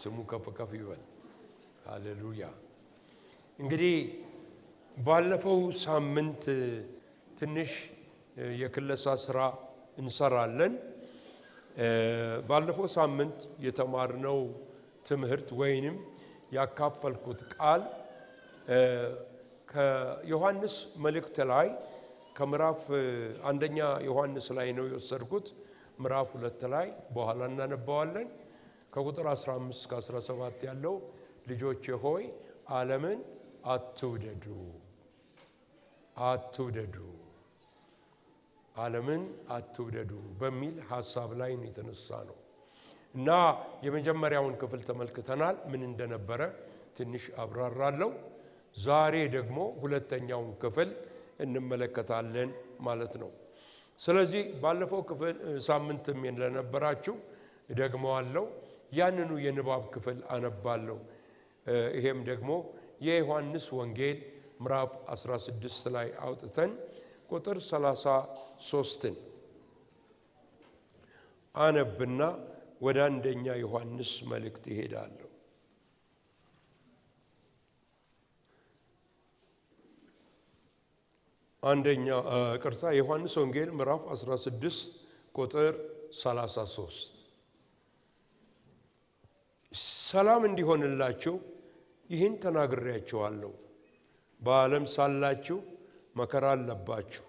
ስሙ ከፍ ከፍ ይበል። ሃሌሉያ። እንግዲህ ባለፈው ሳምንት ትንሽ የክለሳ ስራ እንሰራለን። ባለፈው ሳምንት የተማርነው ትምህርት ወይንም ያካፈልኩት ቃል ከዮሐንስ መልእክት ላይ ከምዕራፍ አንደኛ ዮሐንስ ላይ ነው የወሰድኩት። ምዕራፍ 2 ላይ በኋላ እናነባዋለን። ከቁጥር 15 እስከ 17 ያለው ልጆቼ ሆይ ዓለምን አትውደዱ ዓለምን አትውደዱ በሚል ሐሳብ ላይ የተነሳ ነው እና የመጀመሪያውን ክፍል ተመልክተናል። ምን እንደነበረ ትንሽ አብራራለሁ። ዛሬ ደግሞ ሁለተኛውን ክፍል እንመለከታለን ማለት ነው። ስለዚህ ባለፈው ክፍል ሳምንትም ለነበራችሁ ደግመዋለሁ። ያንኑ የንባብ ክፍል አነባለሁ። ይሄም ደግሞ የዮሐንስ ወንጌል ምዕራፍ 16 ላይ አውጥተን ቁጥር 33ን አነብና ወደ አንደኛ ዮሐንስ መልእክት ይሄዳለሁ። የዮሐንስ ወንጌል ምዕራፍ 16 ቁጥር 33 ሰላም እንዲሆንላችሁ ይህን ተናግሬያችኋለሁ። በዓለም ሳላችሁ መከራ አለባችሁ፣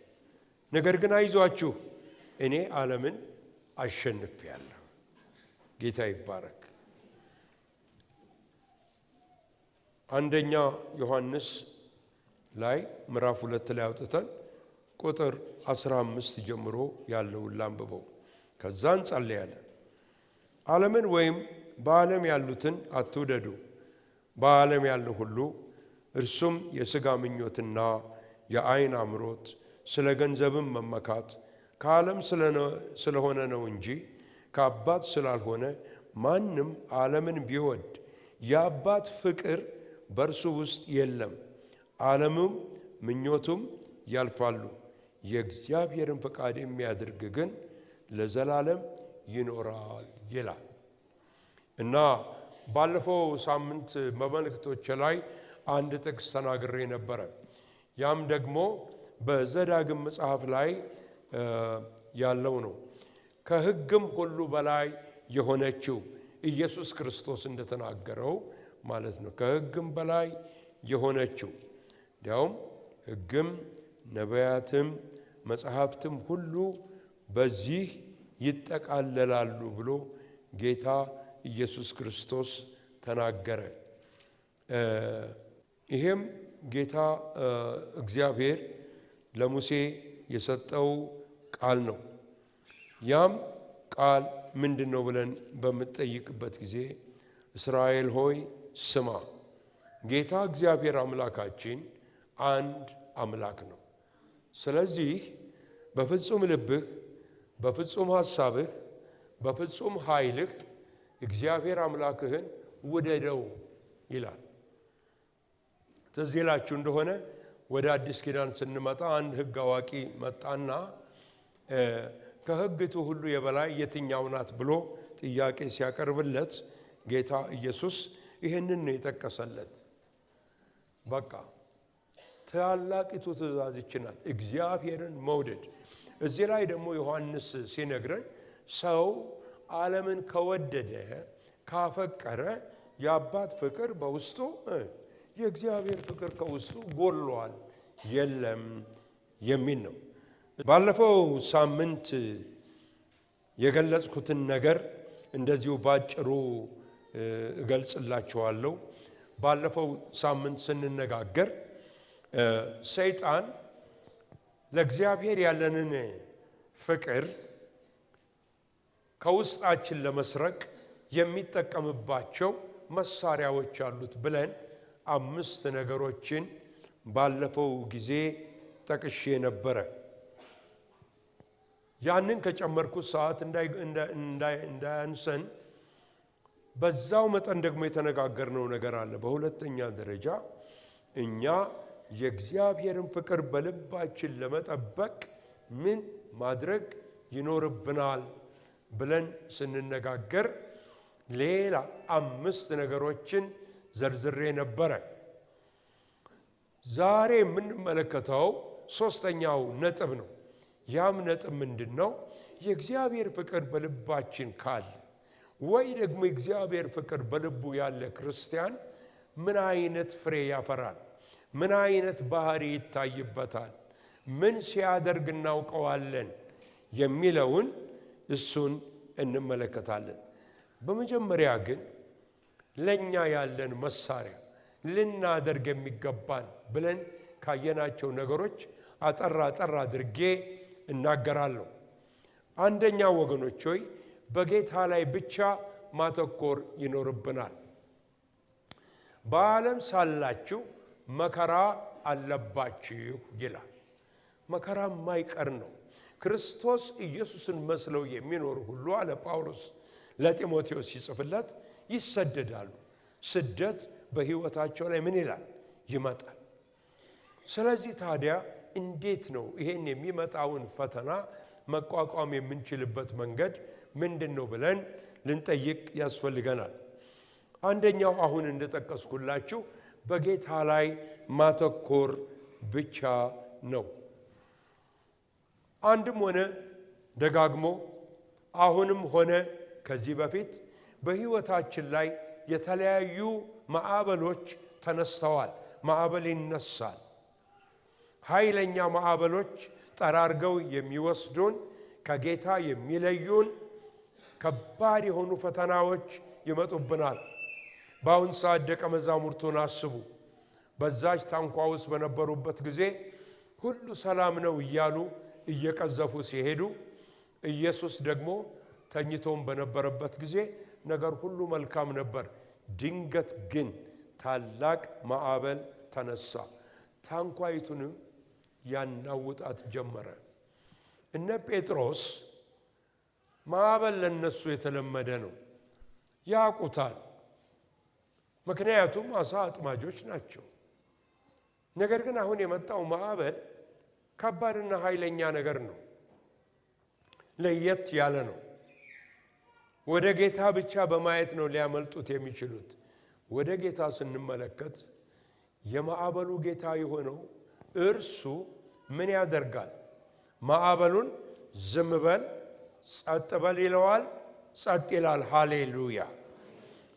ነገር ግን አይዟችሁ እኔ ዓለምን አሸንፌአለሁ። ጌታ ይባረክ። አንደኛ ዮሐንስ ላይ ምዕራፍ 2 ላይ አውጥተን ቁጥር 15 ጀምሮ ያለውን ላንብበው፣ ከዛ እንጸልያለን። ዓለምን ወይም በዓለም ያሉትን አትውደዱ። በዓለም ያለው ሁሉ እርሱም የሥጋ ምኞትና የዓይን አምሮት፣ ስለ ገንዘብም መመካት ከዓለም ስለሆነ ነው እንጂ ከአባት ስላልሆነ ማንም ዓለምን ቢወድ የአባት ፍቅር በእርሱ ውስጥ የለም። ዓለሙም ምኞቱም ያልፋሉ፣ የእግዚአብሔርን ፈቃድ የሚያደርግ ግን ለዘላለም ይኖራል ይላል እና ባለፈው ሳምንት በመልእክቶች ላይ አንድ ጥቅስ ተናግሬ ነበረ። ያም ደግሞ በዘዳግም መጽሐፍ ላይ ያለው ነው። ከሕግም ሁሉ በላይ የሆነችው ኢየሱስ ክርስቶስ እንደተናገረው ማለት ነው። ከሕግም በላይ የሆነችው እንዲያውም ሕግም ነቢያትም መጽሐፍትም ሁሉ በዚህ ይጠቃለላሉ ብሎ ጌታ ኢየሱስ ክርስቶስ ተናገረ። ይሄም ጌታ እግዚአብሔር ለሙሴ የሰጠው ቃል ነው። ያም ቃል ምንድነው ብለን በምትጠይቅበት ጊዜ እስራኤል ሆይ ስማ፣ ጌታ እግዚአብሔር አምላካችን አንድ አምላክ ነው። ስለዚህ በፍጹም ልብህ፣ በፍጹም ሐሳብህ፣ በፍጹም ኃይልህ እግዚአብሔር አምላክህን ውደደው ይላል። ትዝ ይላችሁ እንደሆነ ወደ አዲስ ኪዳን ስንመጣ አንድ ሕግ አዋቂ መጣና ከሕግቱ ሁሉ የበላይ የትኛው ናት ብሎ ጥያቄ ሲያቀርብለት ጌታ ኢየሱስ ይህንን ነው የጠቀሰለት። በቃ ታላቂቱ ትእዛዝ ይህች ናት፣ እግዚአብሔርን መውደድ። እዚህ ላይ ደግሞ ዮሐንስ ሲነግረን ሰው ዓለምን ከወደደ ካፈቀረ የአባት ፍቅር በውስጡ የእግዚአብሔር ፍቅር ከውስጡ ጎድሏል የለም የሚል ነው። ባለፈው ሳምንት የገለጽኩትን ነገር እንደዚሁ ባጭሩ እገልጽላችኋለሁ። ባለፈው ሳምንት ስንነጋገር ሰይጣን ለእግዚአብሔር ያለንን ፍቅር ከውስጣችን ለመስረቅ የሚጠቀምባቸው መሳሪያዎች አሉት ብለን 5 ነገሮችን ባለፈው ጊዜ ጠቅሼ ነበረ። ያንን ከጨመርኩት ሰዓት እንዳያንሰን በዛው መጠን ደግሞ የተነጋገርነው ነገር አለ። በሁለተኛ ደረጃ እኛ የእግዚአብሔርን ፍቅር በልባችን ለመጠበቅ ምን ማድረግ ይኖርብናል ብለን ስንነጋገር ሌላ 5 ነገሮችን ዘርዝሬ ነበረ። ዛሬ የምንመለከተው 3ኛው ነጥብ ነው። ያም ነጥብ ምንድነው? የእግዚአብሔር ፍቅር በልባችን ካለ ወይ ደግሞ የእግዚአብሔር ፍቅር በልቡ ያለ ክርስቲያን ምን አይነት ፍሬ ያፈራል? ምን አይነት ባህሪ ይታይበታል? ምን ሲያደርግ እናውቀዋለን? የሚለውን እሱን እንመለከታለን። በመጀመሪያ ግን ለኛ ያለን መሳሪያ ልናደርግ የሚገባን ብለን ካየናቸው ነገሮች አጠራ አድርጌ እናገራለሁ። አንደኛ ወገኖች ሆይ በጌታ ላይ ብቻ ማተኮር ይኖርብናል። በዓለም ሳላችሁ መከራ አለባችሁ ይላል። መከራ የማይቀር ነው። ክርስቶስ ኢየሱስን መስለው የሚኖሩ ሁሉ አለ ጳውሎስ ለጢሞቴዎስ ሲጽፍለት ይሰደዳሉ። ስደት በሕይወታቸው ላይ ምን ይላል? ይመጣል። ስለዚህ ታዲያ እንዴት ነው ይሄን የሚመጣውን ፈተና መቋቋም የምንችልበት መንገድ ምንድነው ብለን ልንጠይቅ ያስፈልገናል። አንደኛው አሁን እንደጠቀስኩላችሁ በጌታ ላይ ማተኮር ብቻ ነው። አንድም ሆነ ደጋግሞ አሁንም ሆነ ከዚህ በፊት በሕይወታችን ላይ የተለያዩ ማዕበሎች ተነስተዋል። ማዕበል ይነሳል። ኃይለኛ ማዕበሎች ጠራርገው የሚወስዱን ከጌታ የሚለዩን ከባድ የሆኑ ፈተናዎች ይመጡብናል። በአሁን ሰዓት ደቀ መዛሙርቱን አስቡ። በዛች ታንኳ ውስጥ በነበሩበት ጊዜ ሁሉ ሰላም ነው እያሉ እየቀዘፉ ሲሄዱ ኢየሱስ ደግሞ ተኝቶም በነበረበት ጊዜ ነገር ሁሉ መልካም ነበር። ድንገት ግን ታላቅ ማዕበል ተነሳ፣ ታንኳይቱንም ያናውጣት ጀመረ። እነ ጴጥሮስ ማዕበል ለነሱ የተለመደ ነው፣ ያውቁታል። ምክንያቱም አሳ አጥማጆች ናቸው። ነገር ግን አሁን የመጣው ማዕበል ከባድና ኃይለኛ ነገር ነው፣ ለየት ያለ ነው። ወደ ጌታ ብቻ በማየት ነው ሊያመልጡት የሚችሉት። ወደ ጌታ ስንመለከት የማዕበሉ ጌታ የሆነው እርሱ ምን ያደርጋል? ማዕበሉን ዝም በል ጸጥ በል ይለዋል፣ ጸጥ ይላል። ሃሌሉያ!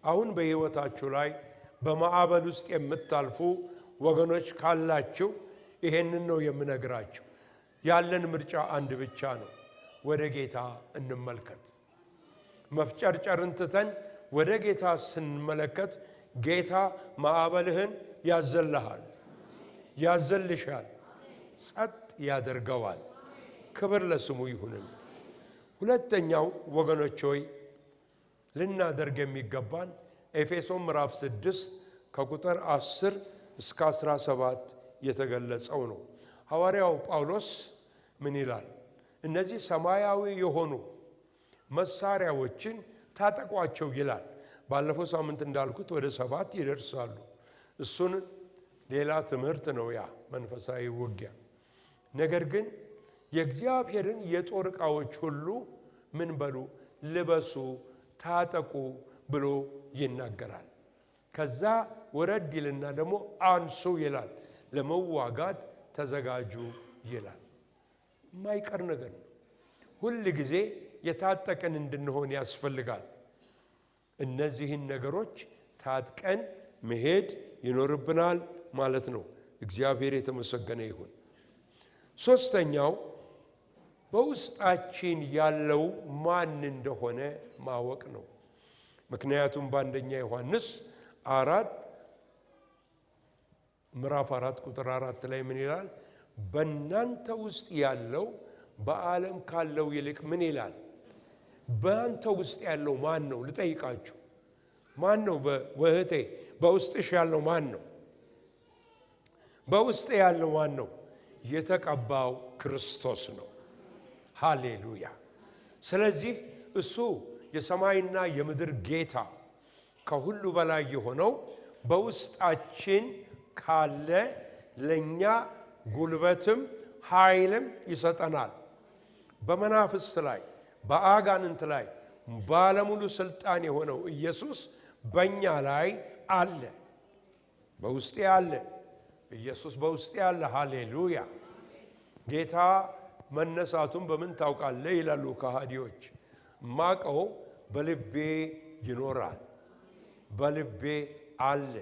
አሁን በሕይወታችሁ ላይ በማዕበል ውስጥ የምታልፉ ወገኖች ካላችሁ ይሄንን ነው የምነግራችሁ። ያለን ምርጫ አንድ ብቻ ነው። ወደ ጌታ እንመልከት። መፍጨርጨርን ትተን ወደ ጌታ ስንመለከት ጌታ ማዕበልህን ያዘልሃል፣ ያዘልሻል፣ ጸጥ ያደርገዋል። ክብር ለስሙ ይሁን። ሁለተኛው ወገኖች ሆይ ልናደርግ የሚገባን ኤፌሶን ምዕራፍ 6 ከቁጥር 10 እስከ 17 የተገለጸው ነው። ሐዋርያው ጳውሎስ ምን ይላል? እነዚህ ሰማያዊ የሆኑ መሳሪያዎችን ታጠቋቸው ይላል። ባለፈው ሳምንት እንዳልኩት ወደ 7 ይደርሳሉ። እሱን ሌላ ትምህርት ነው፣ ያ መንፈሳዊ ውጊያ። ነገር ግን የእግዚአብሔርን የጦር ዕቃዎች ሁሉ ምን በሉ ልበሱ፣ ታጠቁ ብሎ ይናገራል። ከዛ ወረድ ይልና ደግሞ አንሱ ይላል፣ ለመዋጋት ተዘጋጁ ይላል። የማይቀር ነገር ነው። ሁል ጊዜ የታጠቀን እንድንሆን ያስፈልጋል። እነዚህን ነገሮች ታጥቀን መሄድ ይኖርብናል ማለት ነው። እግዚአብሔር የተመሰገነ ይሁን። ሶስተኛው በውስጣችን ያለው ማን እንደሆነ ማወቅ ነው። ምክንያቱም በአንደኛ ዮሐንስ ምዕራፍ 4 ቁጥር 4 ላይ ምን ይላል? በእናንተ ውስጥ ያለው በዓለም ካለው ይልቅ ምን ይላል? በአንተ ውስጥ ያለው ማን ነው? ልጠይቃችሁ፣ ማን ነው? ወህቴ በውስጥሽ ያለው ማን ነው? በውስጥ ያለው ማን ነው? የተቀባው ክርስቶስ ነው። ሃሌሉያ! ስለዚህ እሱ የሰማይና የምድር ጌታ ከሁሉ በላይ የሆነው በውስጣችን ካለ ለኛ ጉልበትም ኃይልም ይሰጠናል። በመናፍስት ላይ በአጋንንት ላይ ባለሙሉ ስልጣን የሆነው ኢየሱስ በእኛ ላይ አለ፣ በውስጤ አለ። ኢየሱስ በውስጤ አለ። ሃሌሉያ! ጌታ መነሳቱን በምን ታውቃለህ ይላሉ ከሃዲዎች። ማቀው በልቤ ይኖራል፣ በልቤ አለ።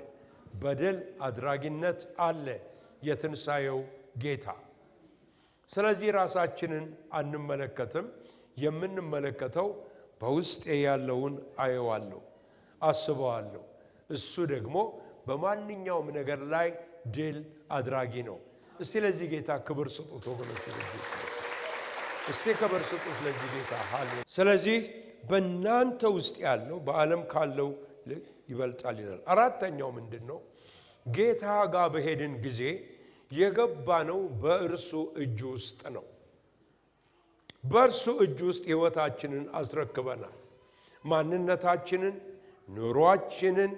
በድል አድራጊነት አለ የትንሣኤው ጌታ። ስለዚህ ራሳችንን አንመለከትም። የምንመለከተው በውስጤ ያለውን አየዋለሁ፣ አስበዋለሁ። እሱ ደግሞ በማንኛውም ነገር ላይ ድል አድራጊ ነው። እስቲ ለዚህ ጌታ ክብር ስጡት ወገኖች። እስቲ ክብር ስጡት ለዚህ ጌታ። ስለዚህ በእናንተ ውስጥ ያለው በዓለም ካለው ይበልጣል ይላል። አራተኛው ምንድን ነው? ጌታ ጋር በሄድን ጊዜ የገባነው በእርሱ እጅ ውስጥ ነው። በእርሱ እጅ ውስጥ ሕይወታችንን አስረክበናል። ማንነታችንን፣ ኑሯችንን፣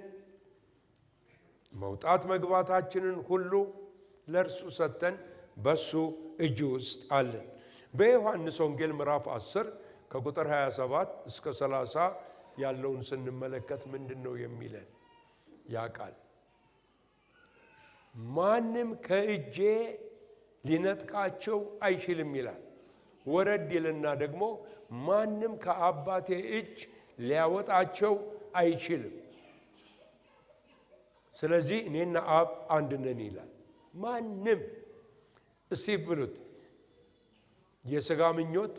መውጣት መግባታችንን ሁሉ ለእርሱ ሰጥተን በእሱ እጅ ውስጥ አለን። በዮሐንስ ወንጌል ምዕራፍ 10 ከቁጥር 27 እስከ 30 ያለውን ስንመለከት ምንድን ነው የሚለን? ያ ቃል ማንም ከእጄ ሊነጥቃቸው አይችልም ይላል። ወረድ ይልና ደግሞ ማንም ከአባቴ እጅ ሊያወጣቸው አይችልም። ስለዚህ እኔና አብ አንድ ነን ይላል። ማንም እስቲ ብሉት፣ የሥጋ ምኞት፣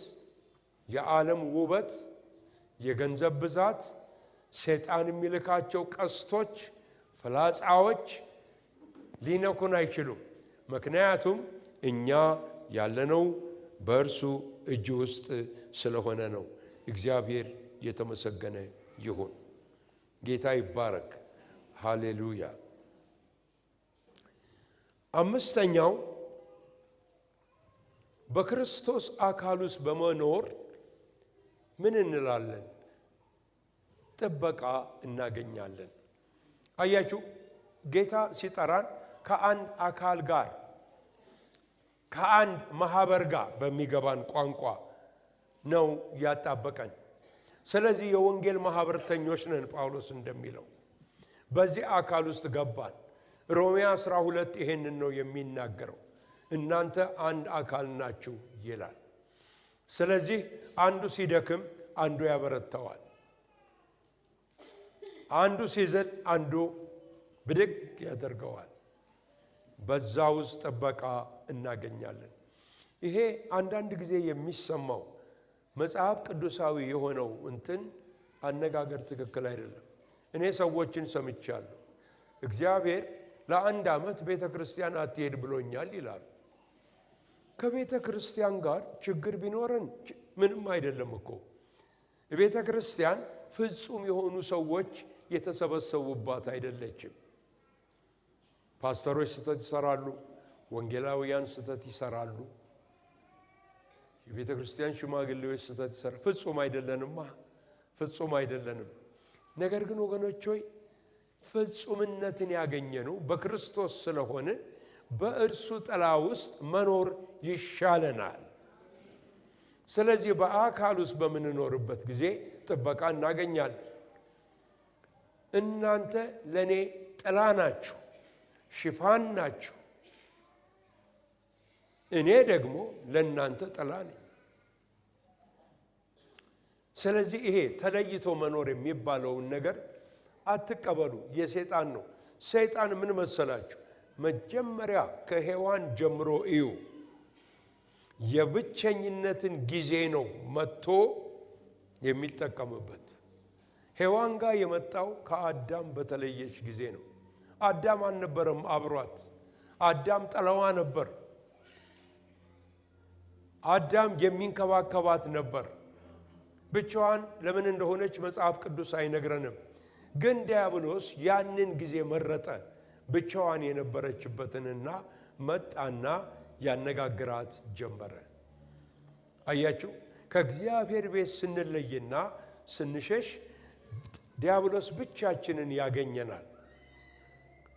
የዓለም ውበት፣ የገንዘብ ብዛት፣ ሰይጣን የሚልካቸው ቀስቶች፣ ፍላጻዎች ሊነኩን አይችሉም። ምክንያቱም እኛ ያለነው በእርሱ እጅ ውስጥ ስለሆነ ነው። እግዚአብሔር የተመሰገነ ይሁን። ጌታ ይባረክ። ሃሌሉያ። አምስተኛው በክርስቶስ አካል ውስጥ በመኖር ምን እንላለን? ጥበቃ እናገኛለን። አያችሁ፣ ጌታ ሲጠራን ከአንድ አካል ጋር ከአንድ ማህበር ጋር በሚገባን ቋንቋ ነው ያጣበቀን። ስለዚህ የወንጌል ማህበርተኞች ነን ጳውሎስ እንደሚለው። በዚህ አካል ውስጥ ገባን። ሮሜ 12 ይሄንን ነው የሚናገረው። እናንተ አንድ አካል ናችሁ ይላል። ስለዚህ አንዱ ሲደክም አንዱ ያበረታዋል። አንዱ ሲዝል አንዱ ብድግ ያደርገዋል። በዛ ውስጥ ጥበቃ እናገኛለን። ይሄ አንዳንድ ጊዜ የሚሰማው መጽሐፍ ቅዱሳዊ የሆነው አነጋገር ትክክል አይደለም። እኔ ሰዎችን ሰምቻለሁ። እግዚአብሔር ለአንድ ዓመት ቤተ ክርስቲያን አትሄድ ብሎኛል ይላሉ። ከቤተ ክርስቲያን ጋር ችግር ቢኖረን ምንም አይደለም እኮ። ቤተ ክርስቲያን ፍጹም የሆኑ ሰዎች የተሰበሰቡባት አይደለችም። ፓስተሮች ስህተት ይሰራሉ፣ ወንጌላውያን ስህተት ይሰራሉ፣ የቤተ ክርስቲያን ሽማግሌዎች ስህተት ይሰራሉ። ፍጹም አይደለንማ፣ ፍጹም አይደለንም። ነገር ግን ወገኖች ሆይ ፍጹምነትን ያገኘነው በክርስቶስ ስለሆነ በእርሱ ጥላ ውስጥ መኖር ይሻለናል። ስለዚህ በአካል ውስጥ በምንኖርበት ጊዜ ጥበቃ እናገኛለን። እናንተ ለኔ ጥላ ናችሁ፣ ሽፋን ናችሁ፣ እኔ ደግሞ ለእናንተ ጥላ ነኝ። ስለዚህ ይሄ ተለይቶ መኖር የሚባለውን ነገር አትቀበሉ። የሰይጣን ነው። ሰይጣን ምን መሰላችሁ? መጀመሪያ ከሔዋን ጀምሮ እዩ፣ የብቸኝነትን ጊዜ ነው መጥቶ የሚጠቀምበት። ሔዋን ጋር የመጣው ከአዳም በተለየች ጊዜ ነው። አዳም አልነበረም አብሯት። አዳም ጠለዋ ነበር። አዳም የሚንከባከባት ነበር። ብቻዋን ለምን እንደሆነች መጽሐፍ ቅዱስ አይነግረንም። ግን ዲያብሎስ ያንን ጊዜ መረጠ። ብቻዋን የነበረችበትንና መጣና ያነጋግራት ጀመረ። አያችሁ፣ ከእግዚአብሔር ቤት ስንለይና ስንሸሽ ዲያብሎስ ብቻችንን ያገኘናል።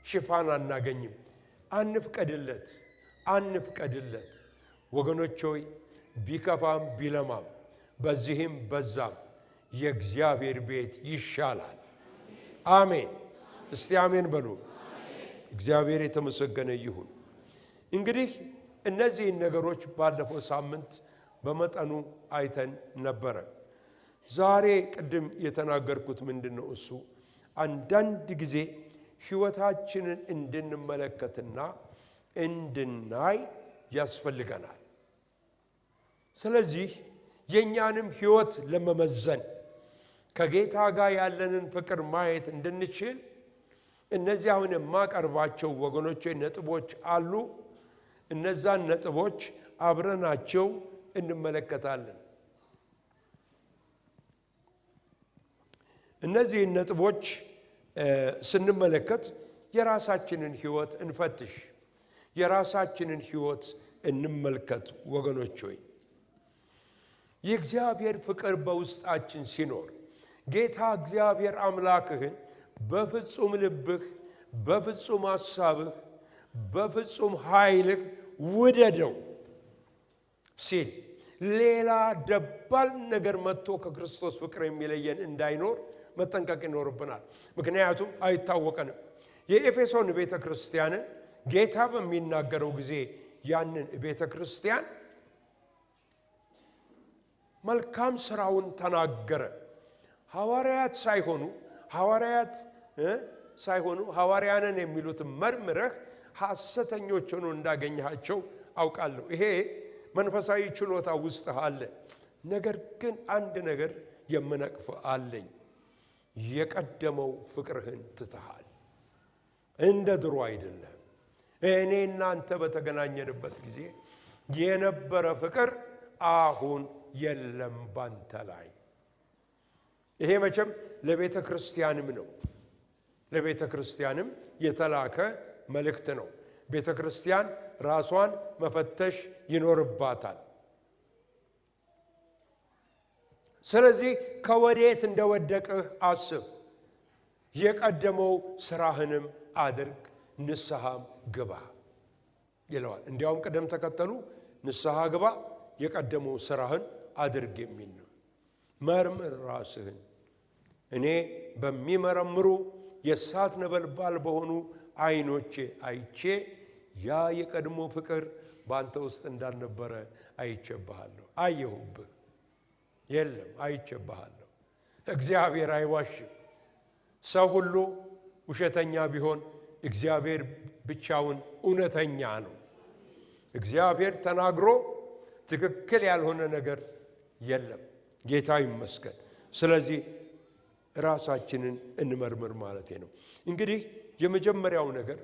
ሽፋን አናገኝም። አንፍቀድለት፣ አንፍቀድለት። ወገኖች ሆይ ቢከፋም ቢለማም በዚህም በዛም የእግዚአብሔር ቤት ይሻላል። አሜን። እስቲ አሜን በሉ። እግዚአብሔር የተመሰገነ ይሁን። እንግዲህ እነዚህን ነገሮች ባለፈው ሳምንት በመጠኑ አይተን ነበረ። ዛሬ ቅድም የተናገርኩት ምንድነው? እሱ አንዳንድ ጊዜ ሕይወታችንን እንድንመለከትና እንድናይ ያስፈልገናል። ስለዚህ የኛንም ሕይወት ለመመዘን ከጌታ ጋር ያለንን ፍቅር ማየት እንድንችል እነዚህ አሁን የማቀርባቸው ወገኖቼ ነጥቦች አሉ። እነዛን ነጥቦች አብረናቸው እንመለከታለን። እነዚህን ነጥቦች ስንመለከት የራሳችንን ሕይወት እንፈትሽ፣ የራሳችንን ሕይወት እንመልከት። ወገኖች ሆይ የእግዚአብሔር ፍቅር በውስጣችን ሲኖር ጌታ እግዚአብሔር አምላክህን በፍጹም ልብህ፣ በፍጹም ሐሳብህ፣ በፍጹም ኃይልህ ውደደው ሲል ሌላ ደባል ነገር መጥቶ ከክርስቶስ ፍቅር የሚለየን እንዳይኖር መጠንቀቅ ይኖርብናል። ምክንያቱም አይታወቀንም። የኤፌሶን ቤተ ክርስቲያንን ጌታ በሚናገረው ጊዜ ያንን ቤተ ክርስቲያን መልካም ስራውን ተናገረ። ሐዋርያት ሳይሆኑ ሐዋርያንን የሚሉትን መርምረህ ሐሰተኞች ሆነው እንዳገኘሃቸው አውቃለሁ። ይሄ መንፈሳዊ ችሎታ ውስጥ አለ። ነገር ግን አንድ ነገር የምነቅፍ አለኝ። የቀደመው ፍቅርህን ትተሃል። እንደ ድሮ አይደለም። እኔ እናንተ በተገናኘንበት ጊዜ የነበረ ፍቅር አሁን የለም ባንተ ላይ። ይሄ መቼም ለቤተ ክርስቲያንም ነው። ለቤተ ክርስቲያንም የተላከ መልእክት ነው። ቤተ ክርስቲያን ራሷን መፈተሽ ይኖርባታል። ስለዚህ ከወዴት እንደወደቅህ አስብ፣ የቀደመው ስራህንም አድርግ፣ ንስሐም ግባ ይለዋል። እንዲያውም ቅደም ተከተሉ ንስሐ ግባ፣ የቀደመው ስራህን አድርግ የሚል ነው። መርምር ራስህን፣ እኔ በሚመረምሩ የእሳት ነበልባል በሆኑ ዓይኖቼ አይቼ ያ የቀድሞ ፍቅር በአንተ ውስጥ እንዳልነበረ አይቼብሃለሁ። አየሁብህ፣ የለም አይቼብሃለሁ። እግዚአብሔር አይዋሽም። ሰው ሁሉ ውሸተኛ ቢሆን እግዚአብሔር ብቻውን እውነተኛ ነው። እግዚአብሔር ተናግሮ ትክክል ያልሆነ ነገር የለም። ጌታ ይመስገን። ስለዚህ ራሳችንን እንመርምር ማለት ነው። እንግዲህ የመጀመሪያው ነገር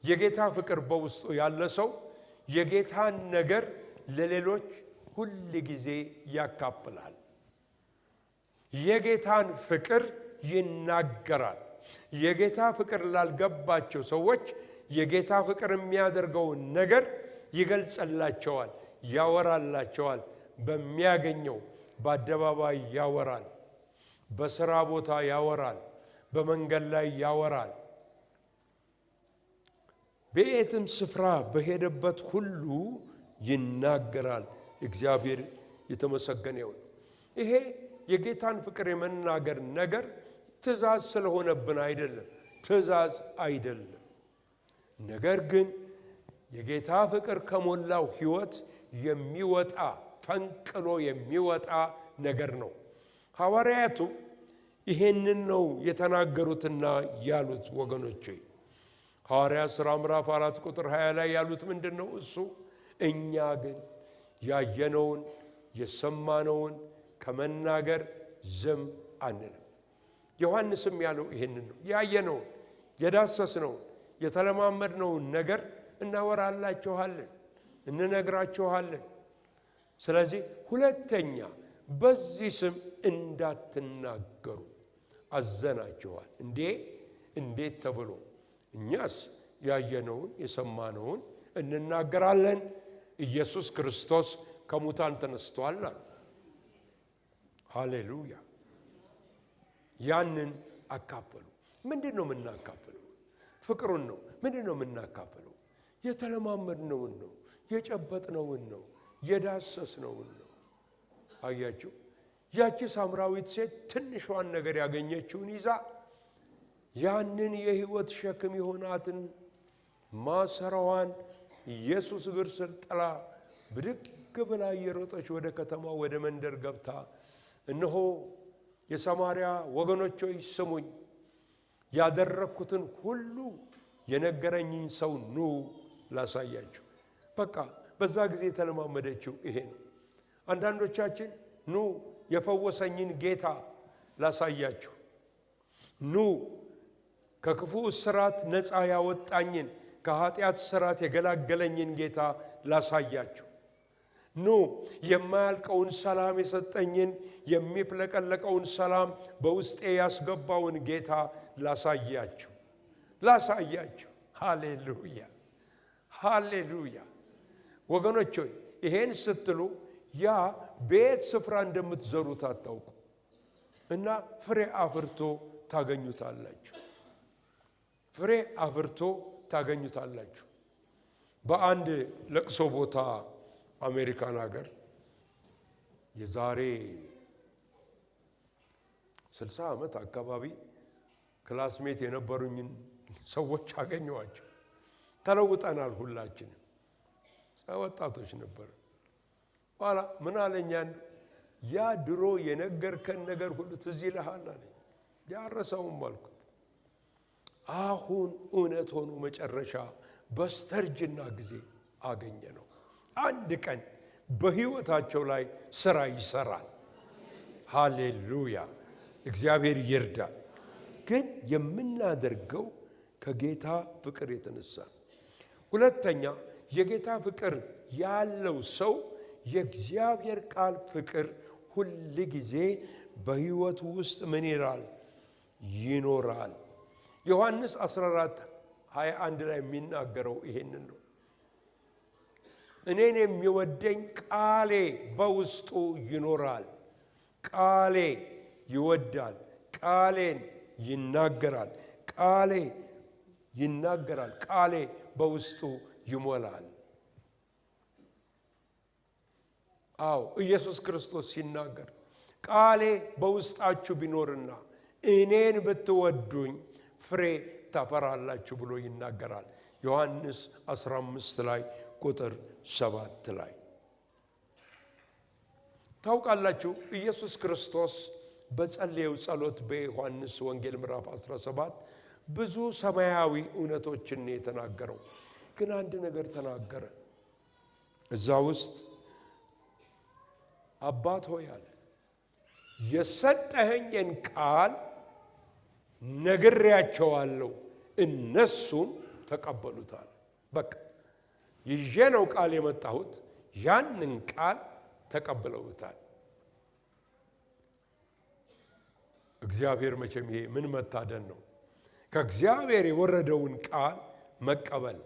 የጌታ ፍቅር በውስጡ ያለ ሰው የጌታን ነገር ለሌሎች ሁል ጊዜ ያካፍላል። የጌታን ፍቅር ይናገራል። የጌታ ፍቅር ላልገባቸው ሰዎች የጌታ ፍቅር የሚያደርገውን ነገር ይገልጽላቸዋል፣ ያወራላቸዋል። በሚያገኘው በአደባባይ ያወራል፣ በሥራ ቦታ ያወራል፣ በመንገድ ላይ ያወራል። በየትም ስፍራ በሄደበት ሁሉ ይናገራል። እግዚአብሔር የተመሰገነ ይሁን። ይሄ የጌታን ፍቅር የመናገር ነገር ትእዛዝ ስለሆነብን አይደለም፣ ትእዛዝ አይደለም። ነገር ግን የጌታ ፍቅር ከሞላው ሕይወት የሚወጣ ፈንቅሎ የሚወጣ ነገር ነው። ሐዋርያቱ ይሄንን ነው የተናገሩትና ያሉት። ወገኖቼ ሐዋርያት ሥራ ምዕራፍ 4 ቁጥር 20 ላይ ያሉት ምንድን ነው? እሱ እኛ ግን ያየነውን የሰማነውን ከመናገር ዝም አንልም። ዮሐንስም ያለው ይሄንን ነው። ያየነውን የዳሰስነውን የተለማመድነውን ነገር እናወራላችኋለን፣ እንነግራችኋለን። ስለዚህ ሁለተኛ በዚህ ስም እንዳትናገሩ አዘናችኋል። እንዴት ተብሎ? እኛስ ያየነውን የሰማነውን እንናገራለን። ኢየሱስ ክርስቶስ ከሙታን ተነስቷል አሉ። ሃሌሉያ! ያንን አካፈሉ። ምንድን ነው የምናካፍለው? ፍቅሩን ነው። ምንድን ነው የምናካፍለው? የተለማመድነውን ነው፣ የጨበጥነውን ነው፣ የዳሰስነውን ነው። አያችሁ፣ ያቺ ሳምራዊት ሴት ትንሿን ነገር ያገኘችውን ይዛ ያንን የሕይወት ሸክም የሆናትን ማሰራዋን ኢየሱስ እግር ስር ጥላ ብድግ ብላ እየሮጠች ወደ ከተማ ወደ መንደር ገብታ እነሆ የሰማርያ ወገኖች ሆይ ስሙኝ፣ ያደረኩትን ሁሉ የነገረኝን ሰው ኑ ላሳያችሁ። በቃ በዛ ጊዜ የተለማመደችው ይሄ ነው። አንዳንዶቻችን ኑ የፈወሰኝን ጌታ ላሳያችሁ፣ ኑ ከክፉ እስራት ነፃ ያወጣኝን ከኃጢአት እስራት የገላገለኝን ጌታ ላሳያችሁ፣ ኑ የማያልቀውን ሰላም የሰጠኝን የሚፍለቀለቀውን ሰላም በውስጤ ያስገባውን ጌታ ላሳያችሁ። ሃሌሉያ ሃሌሉያ። ወገኖች ሆይ ይሄን ስትሉ ያ ቤት ስፍራ እንደምትዘሩት አታውቁ እና ፍሬ አፍርቶ ታገኙታላችሁ። ፍሬ አፍርቶ ታገኙታላችሁ። በአንድ ለቅሶ ቦታ አሜሪካን ሀገር የዛሬ 60 ዓመት አካባቢ ክላስሜት የነበሩኝን ሰዎች አገኘዋቸው። ተለውጠናል ሁላችንም፣ ወጣቶች ነበር። ኋላ ምን አለኛን ያ ድሮ የነገርከን ነገር ሁሉ ትዝ ይልሃል አለኝ። ያረሰውም አልኩት። አሁን እውነት ሆኖ መጨረሻ በስተርጅና ጊዜ አገኘ ነው። አንድ ቀን በሕይወታቸው ላይ ሥራ ይሰራል። ሃሌሉያ እግዚአብሔር ይርዳል። ግን የምናደርገው ከጌታ ፍቅር የተነሳ። ሁለተኛ የጌታ ፍቅር ያለው ሰው የእግዚአብሔር ቃል ፍቅር ሁል ጊዜ በሕይወቱ ውስጥ ምን ይላል? ይኖራል። ዮሐንስ 14:21 ላይ የሚናገረው ይሄንን ነው። እኔን የሚወደኝ ቃሌ በውስጡ ይኖራል። ቃሌ ይወዳል፣ ቃሌን ይናገራል፣ ቃሌ ይናገራል፣ ቃሌ በውስጡ ይሞላል። አዎ ኢየሱስ ክርስቶስ ሲናገር ቃሌ በውስጣችሁ ቢኖርና እኔን ብትወዱኝ ፍሬ ታፈራላችሁ ብሎ ይናገራል። ዮሐንስ 15 ላይ ቁጥር 7 ላይ ታውቃላችሁ። ኢየሱስ ክርስቶስ በጸለየው ጸሎት በዮሐንስ ወንጌል ምዕራፍ 17 ብዙ ሰማያዊ እውነቶችን የተናገረው፣ ግን አንድ ነገር ተናገረ። እዛ ውስጥ አባት ሆይ አለ የሰጠኸኝን ቃል ነግሬያቸዋለሁ፣ እነሱም ተቀበሉታል። በቃ ይዤ ነው ቃል የመጣሁት፣ ያንን ቃል ተቀብለውታል። እግዚአብሔር መቼም ይሄ ምን መታደን ነው! ከእግዚአብሔር የወረደውን ቃል መቀበል።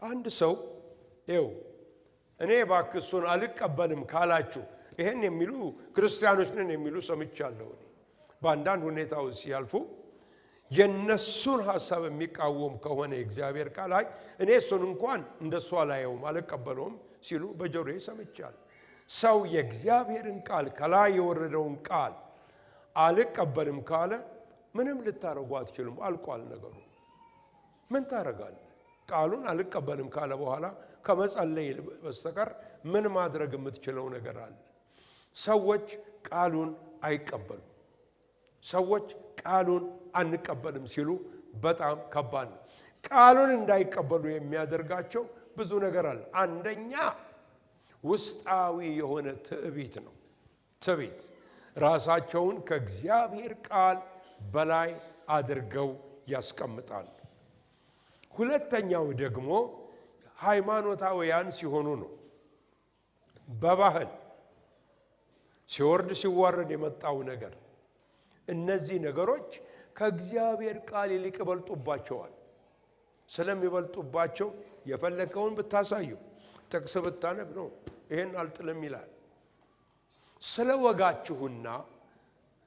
አንድ ሰው እኔ እባክህ እሱን አልቀበልም ካላችሁ፣ ይሄን የሚሉ ክርስቲያኖች ነን የሚሉ ሰምቻለሁ። በአንዳንድ ሁኔታው ሲያልፉ የነሱን ሐሳብ የሚቃወም ከሆነ እግዚአብሔር ቃል እኔ እሱን እንኳን እንደሱ አላየውም አልቀበለውም ሲሉ በጆሮዬ ሰምቻለሁ። ሰው የእግዚአብሔርን ቃል ከላይ የወረደውን ቃል አልቀበልም ካለ ምንም ልታረጉ አትችሉም። አልቋል ነገሩ። ምን ታረጋለህ? ቃሉን አልቀበልም ካለ በኋላ ከመጸለይ በስተቀር ምን ማድረግ የምትችለው ነገር አለ? ሰዎች ቃሉን አይቀበሉም። ሰዎች ቃሉን አንቀበልም ሲሉ በጣም ከባድ ነው። ቃሉን እንዳይቀበሉ የሚያደርጋቸው ብዙ ነገር አለ። አንደኛ ውስጣዊ የሆነ ትዕቢት ነው። ትዕቢት ራሳቸውን ከእግዚአብሔር ቃል በላይ አድርገው ያስቀምጣሉ። ሁለተኛው ደግሞ ሃይማኖታውያን ሲሆኑ ነው። በባህል ሲወርድ ሲዋረድ የመጣው ነገር፣ እነዚህ ነገሮች ከእግዚአብሔር ቃል ይልቅ ይበልጡባቸዋል። ስለሚበልጡባቸው የፈለከውን ብታሳዩ ጥቅስ ብታነብ ነው ይሄን አልጥልም ይላል። ስለ ወጋችሁና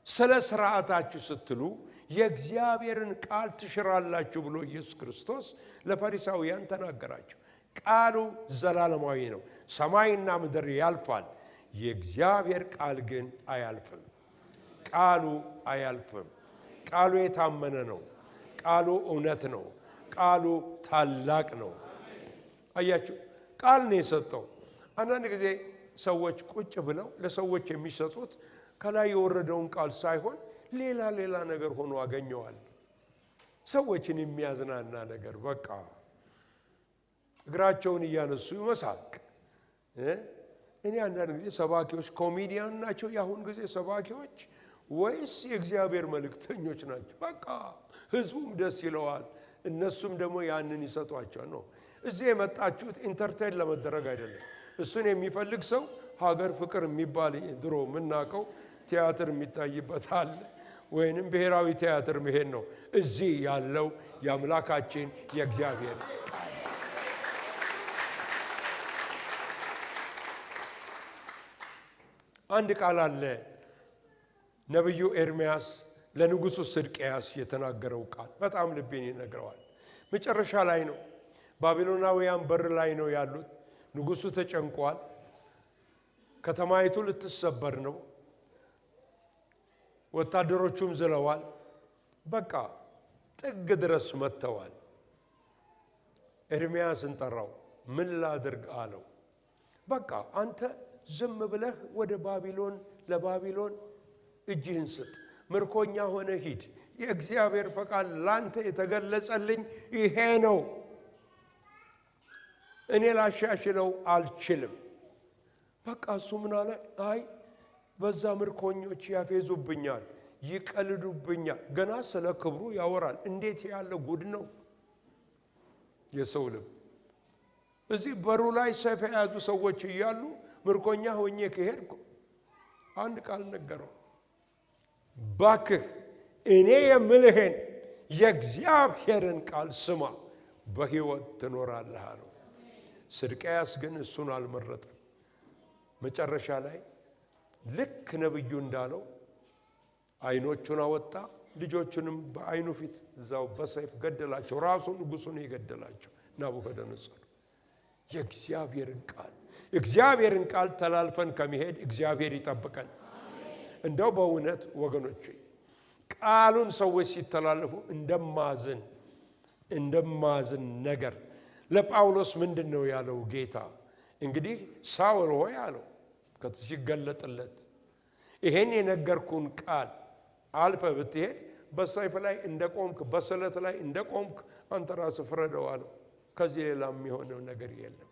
ስለ ስርዓታችሁ ስትሉ የእግዚአብሔርን ቃል ትሽራላችሁ ብሎ ኢየሱስ ክርስቶስ ለፈሪሳውያን ተናገራቸው። ቃሉ ዘላለማዊ ነው። ሰማይና ምድር ያልፋል፣ የእግዚአብሔር ቃል ግን አያልፍም። ቃሉ አያልፍም። ቃሉ የታመነ ነው። ቃሉ እውነት ነው። ቃሉ ታላቅ ነው። አያችሁ፣ ቃል ነው የሰጠው። አንዳንድ ጊዜ ሰዎች ቁጭ ብለው ለሰዎች የሚሰጡት ከላይ የወረደውን ቃል ሳይሆን ሌላ ነገር ሆኖ አገኘዋል። ሰዎችን የሚያዝናና ነገር በቃ እግራቸውን እያነሱ ይመሳቅ። እኔ አንዳንድ ጊዜ ሰባኪዎች ኮሜዲያን ናቸው የአሁን ጊዜ ሰባኪዎች ወይስ የእግዚአብሔር መልእክተኞች ናቸው? በቃ ህዝቡም ደስ ይለዋል፣ እነሱም ደግሞ ያንን ይሰጧቸው ነው። እዚህ የመጣችሁት ኢንተርቴን ለመደረግ አይደለም። እሱን የሚፈልግ ሰው ሀገር ፍቅር የሚባል ድሮ የምናውቀው ቲያትር የሚታይበት አለ፣ ወይንም ብሔራዊ ቲያትር መሄድ ነው። እዚህ ያለው የአምላካችን የእግዚአብሔር ቃል። አንድ ቃል አለ፣ ነቢዩ ኤርምያስ ለንጉሱ ስድቅያስ የተናገረው ቃል በጣም ልቤን ይነግረዋል። መጨረሻ ላይ ነው፣ ባቢሎናውያን በር ላይ ነው ያሉት። ንጉሱ ተጨንቋል። ከተማይቱ ልትሰበር ነው። ወታደሮቹም ዝለዋል። በቃ ጥግ ድረስ መጥተዋል። ኤርምያስን ጠራው። ምን ላድርግ አለው። በቃ አንተ ዝም ብለህ ወደ ለባቢሎን እጅህን ስጥ፣ ምርኮኛ ሆነ ሂድ። የእግዚአብሔር ፈቃድ ላንተ የተገለጸልኝ ይሄ ነው። እኔ ላሻሽለው አልችልም። በቃ እሱ ምን አለ? አይ በዛ ምርኮኞች ያፌዙብኛል፣ ይቀልዱብኛል። ገና ስለ ክብሩ ያወራል። እንዴት ያለ ጉድ ነው የሰው ልብ! እዚህ በሩ ላይ ሰይፍ የያዙ ሰዎች እያሉ ምርኮኛ ሆኜ ከሄድኩ አንድ ቃል ነገረው። ባክህ እኔ የምልህን የእግዚአብሔርን ቃል ስማ፣ በሕይወት ትኖራለህ አለው። ስድቅያስ ግን እሱን አልመረጠም። መጨረሻ ላይ ልክ ነብዩ እንዳለው አይኖቹን አወጣ፣ ልጆቹንም በአይኑ ፊት እዛው በሰይፍ ገደላቸው። ራሱ ንጉሱን የገደላቸው ናቡከደነጾር። የእግዚአብሔርን ቃል ተላልፈን ከመሄድ እግዚአብሔር ይጠብቀን። እንደው በእውነት ወገኖች ቃሉን ሰዎች ሲተላለፉ እንደማዝን ነገር ለጳውሎስ ምንድነው ያለው ጌታ? እንግዲህ ሳውል ሆይ አለው ሲገለጥለት፣ ይሄን የነገርኩን ቃል አልፈ ብትሄድ በሰይፍ ላይ እንደቆምክ በስለት ላይ እንደቆምክ አንተ ራስህ ፍረደው አለው። ከዚህ ሌላ የሚሆነው ነገር የለም።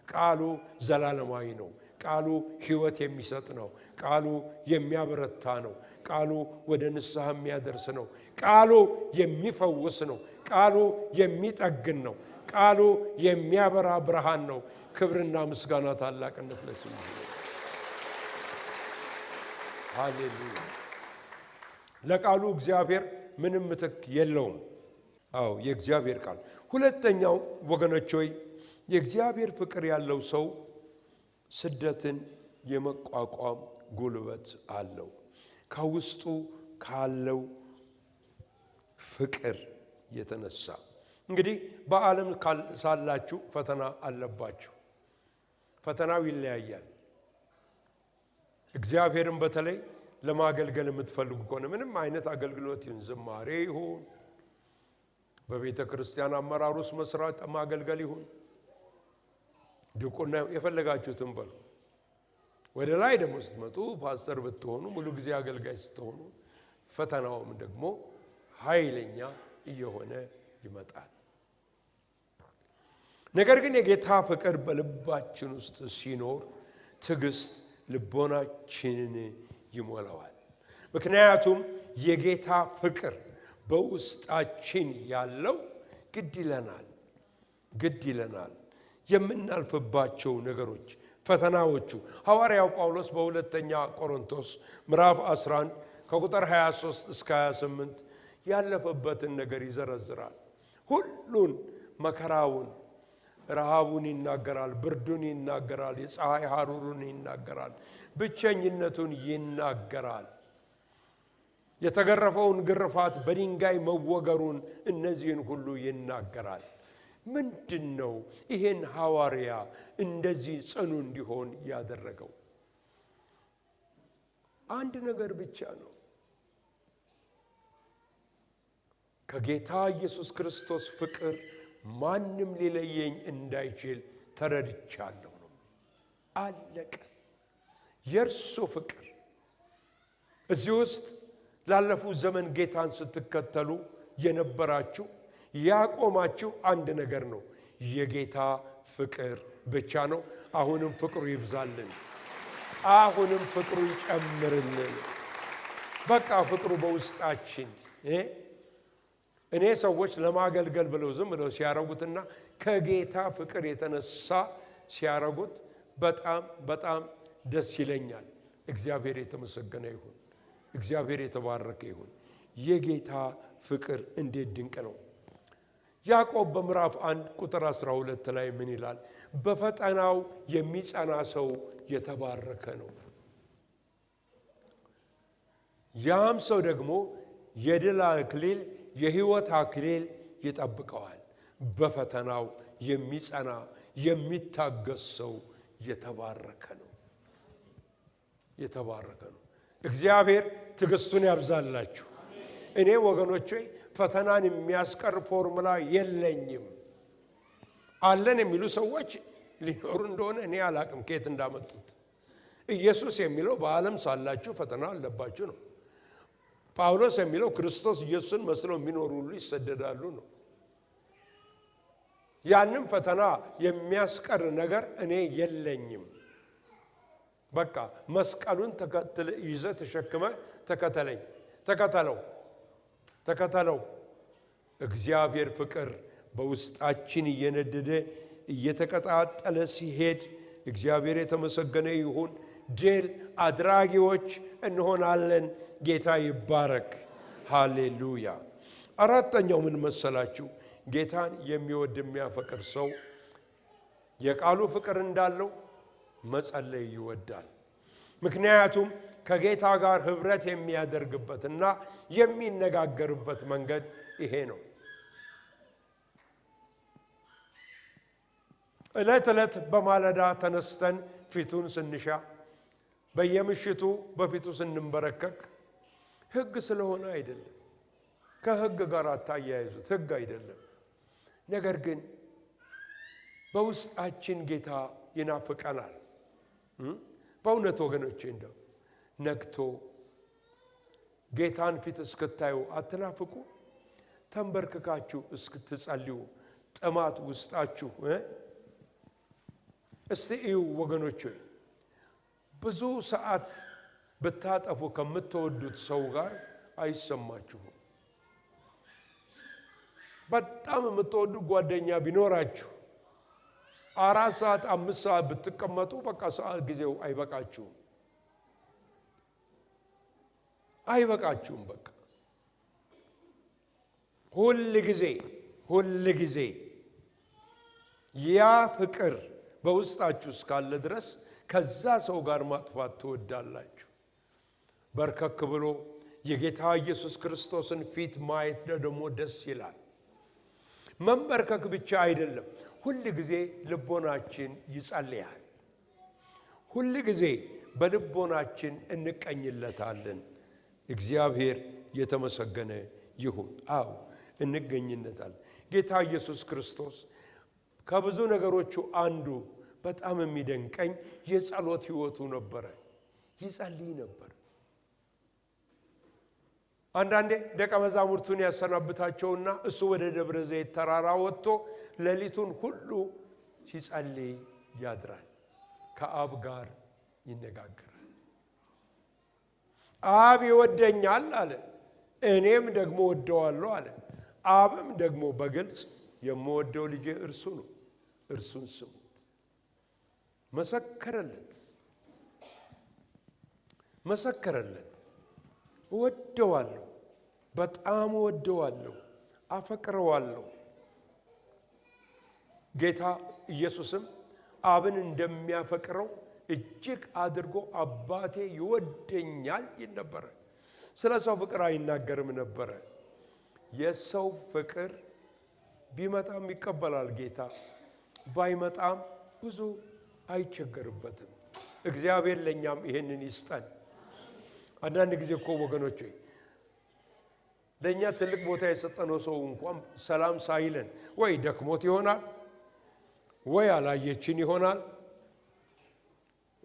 ቃሉ ዘላለማዊ ነው። ቃሉ ሕይወት የሚሰጥ ነው። ቃሉ የሚያበረታ ነው። ቃሉ ወደ ንስሐ የሚያደርስ ነው። ቃሉ የሚፈውስ ነው። ቃሉ የሚጠግን ነው። ቃሉ የሚያበራ ብርሃን ነው። ክብርና ምስጋና ታላቅነት ለስሙ። ሃሌሉያ! ለቃሉ እግዚአብሔር ምንም ምትክ የለውም። አዎ የእግዚአብሔር ቃል። ሁለተኛው ወገኖች ሆይ የእግዚአብሔር ፍቅር ያለው ሰው ስደትን የመቋቋም ጉልበት አለው። ከውስጡ ካለው ፍቅር የተነሳ እንግዲህ በዓለም ሳላችሁ ፈተና አለባችሁ። ፈተናው ይለያያል። እግዚአብሔርን በተለይ ለማገልገል የምትፈልጉ ከሆነ ምንም አይነት አገልግሎት ይሁን፣ ዝማሬ ይሁን፣ በቤተ ክርስቲያን አመራር ውስጥ መስራት ማገልገል ይሁን፣ ድቁና የፈለጋችሁትን በሉ። ወደ ላይ ደግሞ ስትመጡ ፓስተር ብትሆኑ፣ ሙሉ ጊዜ አገልጋይ ስትሆኑ፣ ፈተናውም ደግሞ ኃይለኛ እየሆነ ይመጣል። ነገር ግን የጌታ ፍቅር በልባችን ውስጥ ሲኖር ትዕግስት ልቦናችንን ይሞላዋል። ምክንያቱም የጌታ ፍቅር በውስጣችን ያለው ግድ ይለናል የምናልፍባቸው ነገሮች፣ ፈተናዎቹ። ሐዋርያው ጳውሎስ በሁለተኛ ቆሮንቶስ ምዕራፍ 11 ከቁጥር 23 እስከ 28 ያለፈበትን ነገር ይዘረዝራል። ሁሉን መከራውን፣ ረሃቡን ይናገራል፣ ብርዱን ይናገራል፣ የፀሐይ ሐሩሩን ይናገራል፣ ብቸኝነቱን ይናገራል፣ የተገረፈውን ግርፋት፣ በድንጋይ መወገሩን፣ እነዚህን ሁሉ ይናገራል። ምንድነው ይሄን ሐዋርያ እንደዚህ ጽኑ እንዲሆን ያደረገው? አንድ ነገር ብቻ ነው። ከጌታ ኢየሱስ ክርስቶስ ፍቅር ማንም ሊለየኝ እንዳይችል ተረድቻለሁ ነው። አለቀ። የእርሱ ፍቅር እዚህ ውስጥ ላለፉት ዘመን ጌታን ስትከተሉ የነበራችሁ ያቆማችሁ አንድ ነገር ነው፣ የጌታ ፍቅር ብቻ ነው። አሁንም ፍቅሩ ይብዛልን፣ አሁንም ፍቅሩ ይጨምርልን። በቃ ፍቅሩ በውስጣችን እኔ ሰዎች ለማገልገል ብለው ዝም ብለው ሲያረጉትና ከጌታ ፍቅር የተነሳ ሲያረጉት በጣም በጣም ደስ ይለኛል። እግዚአብሔር የተመሰገነ ይሁን፣ እግዚአብሔር የተባረከ ይሁን። የጌታ ፍቅር እንዴት ድንቅ ነው! ያዕቆብ በምዕራፍ 1 ቁጥር 12 ላይ ምን ይላል? በፈተናው የሚጸና ሰው የተባረከ ነው፣ ያም ሰው ደግሞ የድል አክሊል የሕይወት አክሊል ይጠብቀዋል። በፈተናው የሚጸና የሚታገስ ሰው የተባረከ ነው፣ የተባረከ ነው። እግዚአብሔር ትዕግስቱን ያብዛላችሁ። እኔ ወገኖቼ ፈተናን የሚያስቀር ፎርሙላ የለኝም። አለን የሚሉ ሰዎች ሊኖሩ እንደሆነ እኔ አላቅም ከየት እንዳመጡት። ኢየሱስ የሚለው በዓለም ሳላችሁ ፈተና አለባችሁ ነው። ጳውሎስ የሚለው ክርስቶስ ኢየሱስን መስለው የሚኖሩ ሁሉ ይሰደዳሉ ነው። ያንም ፈተና የሚያስቀር ነገር እኔ የለኝም። በቃ መስቀሉን ይዘህ ተሸክመህ ተከተለኝ፣ ተከተለው። እግዚአብሔር ፍቅር በውስጣችን እየነደደ እየተቀጣጠለ ሲሄድ እግዚአብሔር የተመሰገነ ይሁን። ድል አድራጊዎች እንሆናለን። ጌታ ይባረክ። ሃሌሉያ። አራተኛው ምን መሰላችሁ? ጌታን የሚወድ የሚያፈቅር ሰው የቃሉ ፍቅር እንዳለው መጸለይ ይወዳል። ምክንያቱም ከጌታ ጋር ህብረት የሚያደርግበትና የሚነጋገርበት መንገድ ይሄ ነው። ዕለት ዕለት በማለዳ ተነስተን ፊቱን ስንሻ፣ በየምሽቱ በፊቱ ስንንበረከክ ሕግ ስለሆነ አይደለም። ከሕግ ጋር አታያይዙት፣ ሕግ አይደለም። ነገር ግን በውስጣችን ጌታ ይናፍቀናል። በእውነት ወገኖቼ እንደው ነግቶ ጌታን ፊት እስክታዩ አትናፍቁ? ተንበርክካችሁ እስክትጸልዩ ጥማት ውስጣችሁ እስቲ እዩ ወገኖቼ። ብዙ ሰዓት ብታጠፉ ከምትወዱት ሰው ጋር አይሰማችሁም። በጣም የምትወዱ ጓደኛ ቢኖራችሁ 4 ሰዓት 5 ሰዓት ብትቀመጡ በቃ ሰዓት ጊዜው አይበቃችሁም። በቃ ሁል ጊዜ ያ ፍቅር በውስጣችሁ እስካለ ድረስ ከዛ ሰው ጋር ማጥፋት ትወዳላችሁ። በርከክ ብሎ የጌታ ኢየሱስ ክርስቶስን ፊት ማየት ደግሞ ደስ ይላል። መንበርከክ ብቻ አይደለም፣ ሁል ጊዜ ልቦናችን ይጸልያል። ሁል ጊዜ በልቦናችን እንቀኝለታለን። እግዚአብሔር የተመሰገነ ይሁን። አዎ እንገኝለታለን። ጌታ ኢየሱስ ክርስቶስ ከብዙ ነገሮቹ አንዱ በጣም የሚደንቀኝ የጸሎት ሕይወቱ ነበረ። ይጸልይ ነበር። አንዳንዴ ደቀ መዛሙርቱን ያሰናብታቸውና እሱ ወደ ደብረ ዘይት ተራራ ወጥቶ ሌሊቱን ሁሉ ሲጸልይ ያድራል። ከአብ ጋር ይነጋገራል። አብ ይወደኛል አለ፣ እኔም ደግሞ ወደዋለሁ አለ። አብም ደግሞ በግልጽ የምወደው ልጄ እርሱ ነው፣ እርሱን ስሙት። መሰከረለት። እወደዋለሁ፣ በጣም እወደዋለሁ፣ አፈቅረዋለሁ። ጌታ ኢየሱስም አብን እንደሚያፈቅረው እጅግ አድርጎ አባቴ ይወደኛል ይል ነበረ። ስለ ሰው ፍቅር አይናገርም ነበረ። የሰው ፍቅር ቢመጣም ይቀበላል ጌታ፣ ባይመጣም ብዙ አይቸገርበትም። እግዚአብሔር ለኛም ይሄንን ይስጠን። አንዳንድ ጊዜ እኮ ወገኖች ለኛ ትልቅ ቦታ የሰጠነው ሰው እንኳን ሰላም ሳይለን ወይ ደክሞት ይሆናል፣ ወይ አላየችን ይሆናል፣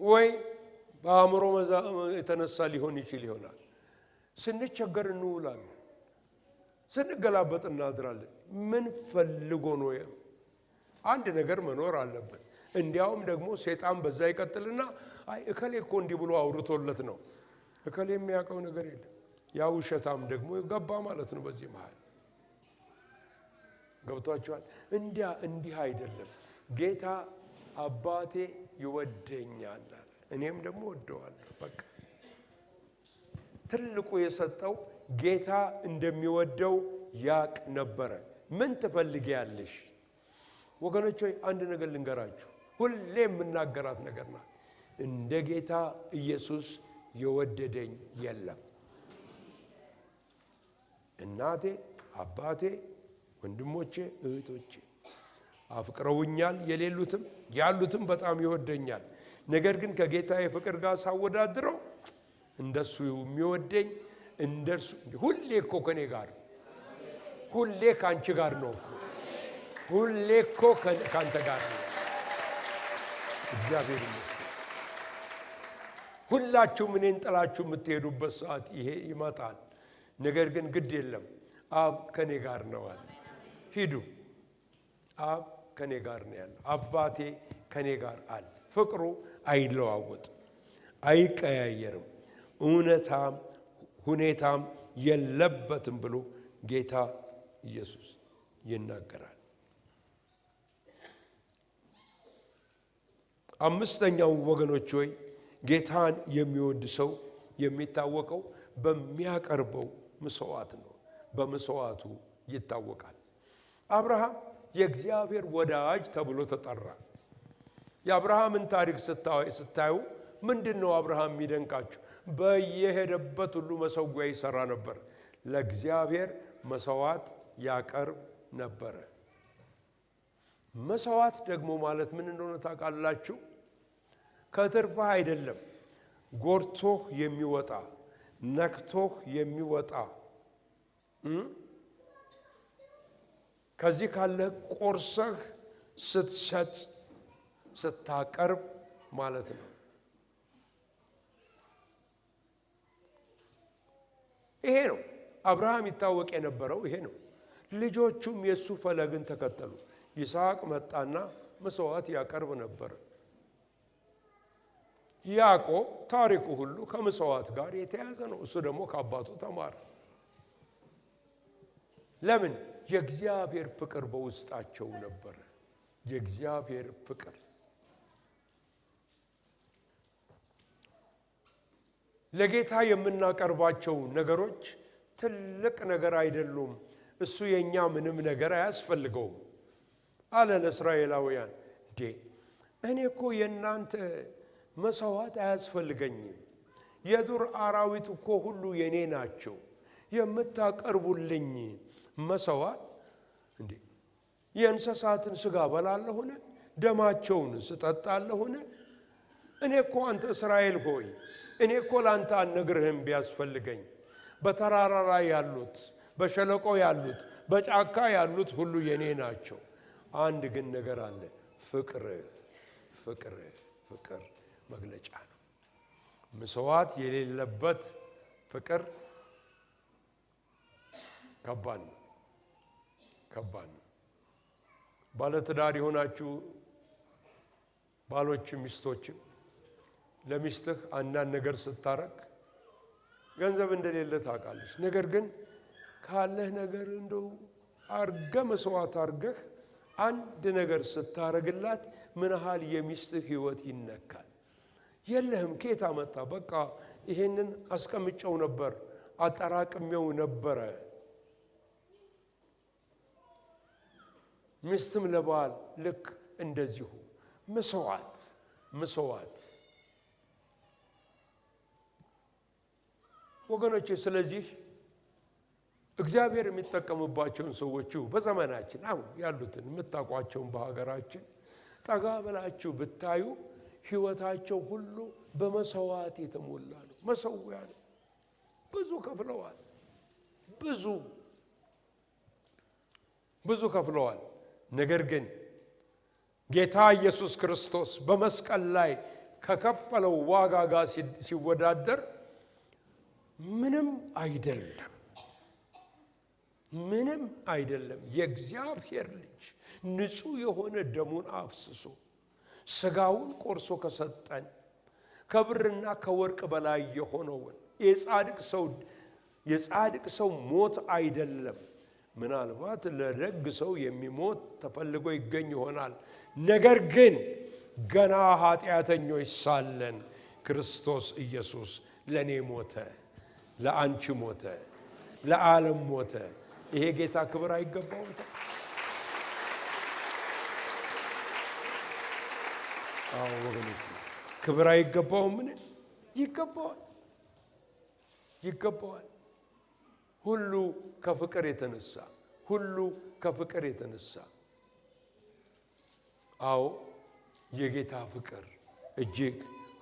ወይ በአእምሮ የተነሳ ሊሆን ይችል ይሆናል። ስንቸገር እንውላለን፣ ስንገላበጥ እናድራለን። ምን ፈልጎ ነው? አንድ ነገር መኖር አለበት። እንዲያውም ደግሞ ሰይጣን በዛ ይቀጥልና አይ እከሌ እኮ እንዲህ ብሎ አውርቶለት ነው። እከሌ የሚያውቀው ነገር የለም። ያ ውሸታም ደግሞ ገባ ማለት ነው በዚህ መሃል። ገብቷችኋል? እንዲህ አይደለም። ጌታ አባቴ ይወደኛል አለ፣ እኔም ደግሞ ወደዋለሁ። በቃ ትልቁ የሰጠው ጌታ እንደሚወደው ያቅ ነበረ። ምን ትፈልጊያለሽ? ወገኖች ሆይ አንድ ነገር ልንገራችሁ፣ ሁሌ የምናገራት ነገር ናት። እንደ ጌታ ኢየሱስ የወደደኝ የለም። እናቴ፣ አባቴ፣ ወንድሞቼ፣ እህቶቼ አፍቅረውኛል፣ የሌሉትም ያሉትም በጣም ይወደኛል። ነገር ግን ከጌታ የፍቅር ጋር ሳወዳድረው እንደሱ የሚወደኝ እንደርሱ ሁሌ እኮ ከኔ ጋር፣ ሁሌ ካንቺ ጋር ነው እኮ፣ ሁሌ እኮ ካንተ ጋር ነው። እግዚአብሔር ይመስገን። ሁላችሁም እኔን ጥላችሁ የምትሄዱበት ሰዓት ይሄ ይመጣል። ነገር ግን ግድ የለም፣ አብ ከኔ ጋር ነው አለ። ሂዱ፣ አብ ከኔ ጋር ነው ያለው። አባቴ ከኔ ጋር አለ። ፍቅሩ አይለዋወጥም፣ አይቀያየርም፣ እውነታም ሁኔታም የለበትም ብሎ ጌታ ኢየሱስ ይናገራል። አምስተኛው ወገኖች ሆይ ጌታን የሚወድ ሰው የሚታወቀው በሚያቀርበው መስዋዕት ነው። በመስዋዕቱ ይታወቃል። አብርሃም የእግዚአብሔር ወዳጅ ተብሎ ተጠራ። የአብርሃምን ታሪክ ስታዩ ምንድነው አብርሃም የሚደንቃችሁ? በየሄደበት ሁሉ መሰዊያ ይሰራ ነበር። ለእግዚአብሔር መስዋዕት ያቀርብ ነበረ። መስዋዕት ደግሞ ማለት ምን እንደሆነ ታውቃላችሁ? ከትርፍህ አይደለም፣ ጎርቶህ የሚወጣ ነክቶህ የሚወጣ ከዚህ ካለ ቆርሰህ ስትሰጥ ስታቀርብ ማለት ነው። ይሄ ነው አብርሃም ይታወቅ የነበረው ይሄ ነው። ልጆቹም የሱ ፈለግን ተከተሉ። ይስሐቅ መጣና መስዋዕት ያቀርብ ነበር። ያዕቆብ ታሪኩ ሁሉ ከመስዋዕት ጋር የተያዘ ነው። እሱ ደግሞ ከአባቱ ተማረ። ለምን? የእግዚአብሔር ፍቅር በውስጣቸው ነበር። የእግዚአብሔር ፍቅር ለጌታ የምናቀርባቸው ነገሮች ትልቅ ነገር አይደሉም። እሱ የኛ ምንም ነገር አያስፈልገውም አለ ለእስራኤላውያን። እኔ እኮ የእናንተ መስዋዕት አያስፈልገኝም። የዱር አራዊት እኮ ሁሉ የኔ ናቸው። የምታቀርቡልኝ መስዋዕት የእንስሳትን ስጋ በላለሁን? ደማቸውን ስጠጣለሁን? እኔ እኮ አንተ እስራኤል ሆይ እኔ እኮ ላንተ አልነግርህም ቢያስፈልገኝ። በተራራ ላይ ያሉት፣ በሸለቆ ያሉት፣ በጫካ ያሉት ሁሉ የኔ ናቸው። አንድ ግን ነገር አለ። ፍቅር ፍቅር ፍቅር መግለጫ ነው። መስዋዕት የሌለበት ፍቅር ከባድ ነው። ከባድ ነው። ባለትዳር የሆናችሁ ባሎችም ሚስቶችም ለሚስትህ አንዳንድ ነገር ስታረግ ገንዘብ እንደሌለ ታውቃለች። ነገር ግን ካለህ ነገር እንደው አርገህ መስዋዕት አርገህ አንድ ነገር ስታረግላት ምን ያህል የሚስትህ ህይወት ይነካል። የለህም ከየት አመጣ? በቃ ይሄንን አስቀምጨው ነበር፣ አጠራቅሜው ነበረ። ሚስትም ለባል ልክ እንደዚሁ መስዋዕት ወገኖቼ። ስለዚህ እግዚአብሔር የሚጠቀምባቸውን ሰዎች በዘመናችን አሁን ያሉትን የምታውቋቸውን በሀገራችን ጠጋ ብላችሁ ብታዩ ሕይወታቸው ሁሉ በመሰዋዕት የተሞላ ነው። መሰዊያ ነው። ብዙ ከፍለዋል። ብዙ ከፍለዋል። ነገር ግን ጌታ ኢየሱስ ክርስቶስ በመስቀል ላይ ከከፈለው ዋጋ ጋር ሲወዳደር ምንም አይደለም። ምንም አይደለም። የእግዚአብሔር ልጅ ንጹሕ የሆነ ደሙን አፍስሶ ሥጋውን ቆርሶ ከሰጠን ከብርና ከወርቅ በላይ የሆነውን የጻድቅ ሰው ሞት አይደለም። ምናልባት ለደግ ሰው የሚሞት ተፈልጎ ይገኝ ይሆናል። ነገር ግን ገና ኃጢአተኞች ሳለን ክርስቶስ ኢየሱስ ለእኔ ሞተ፣ ለአንቺ ሞተ፣ ለዓለም ሞተ። ይሄ ጌታ ክብር አይገባውም? አዎ ወገኖች፣ ክብር አይገባውም? ምን ይገባዋል? ይገባዋል። ሁሉ ከፍቅር የተነሳ አዎ የጌታ ፍቅር እጅግ